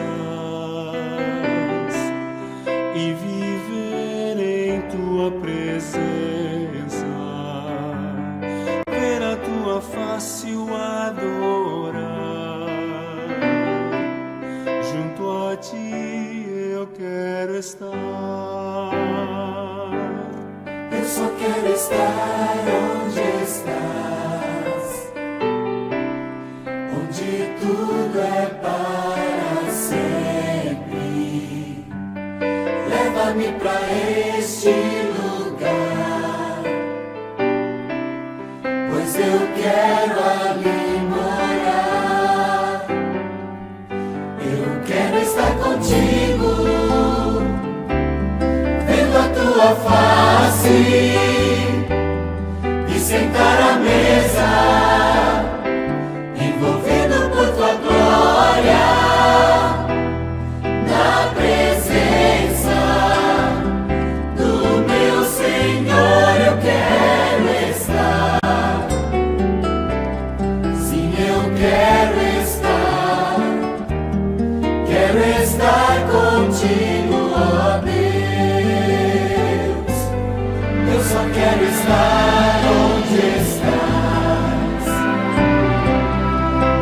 e viver em Tua presença, ver a Tua face, o adorar quero estar onde estás, onde tudo é para sempre. Leva-me para este lugar, pois eu quero ali morar. Eu quero estar contigo, vendo a tua face e sentar à mesa, envolvido por tua glória, na presença do meu Senhor. Eu quero estar, sim, eu quero estar contigo, ó Deus. Eu só quero estar onde estás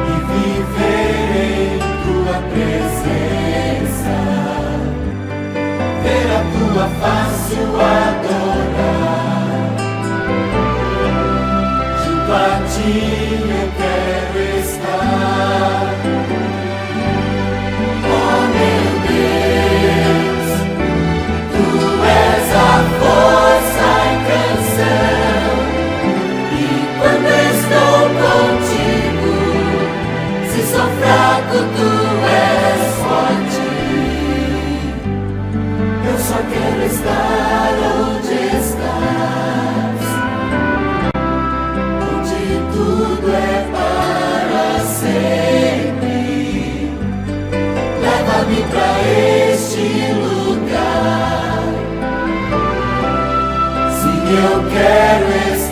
e viver em tua presença, ver a tua face, o adorar. Junto a ti eu quero estar. Oh meu Deus, tu és a força e canção, e quando estou contigo, se sou fraco, tu és forte. Eu só quero estar onde estás, onde tudo é para sempre. Leva-me para este lugar, sim, eu quero estar.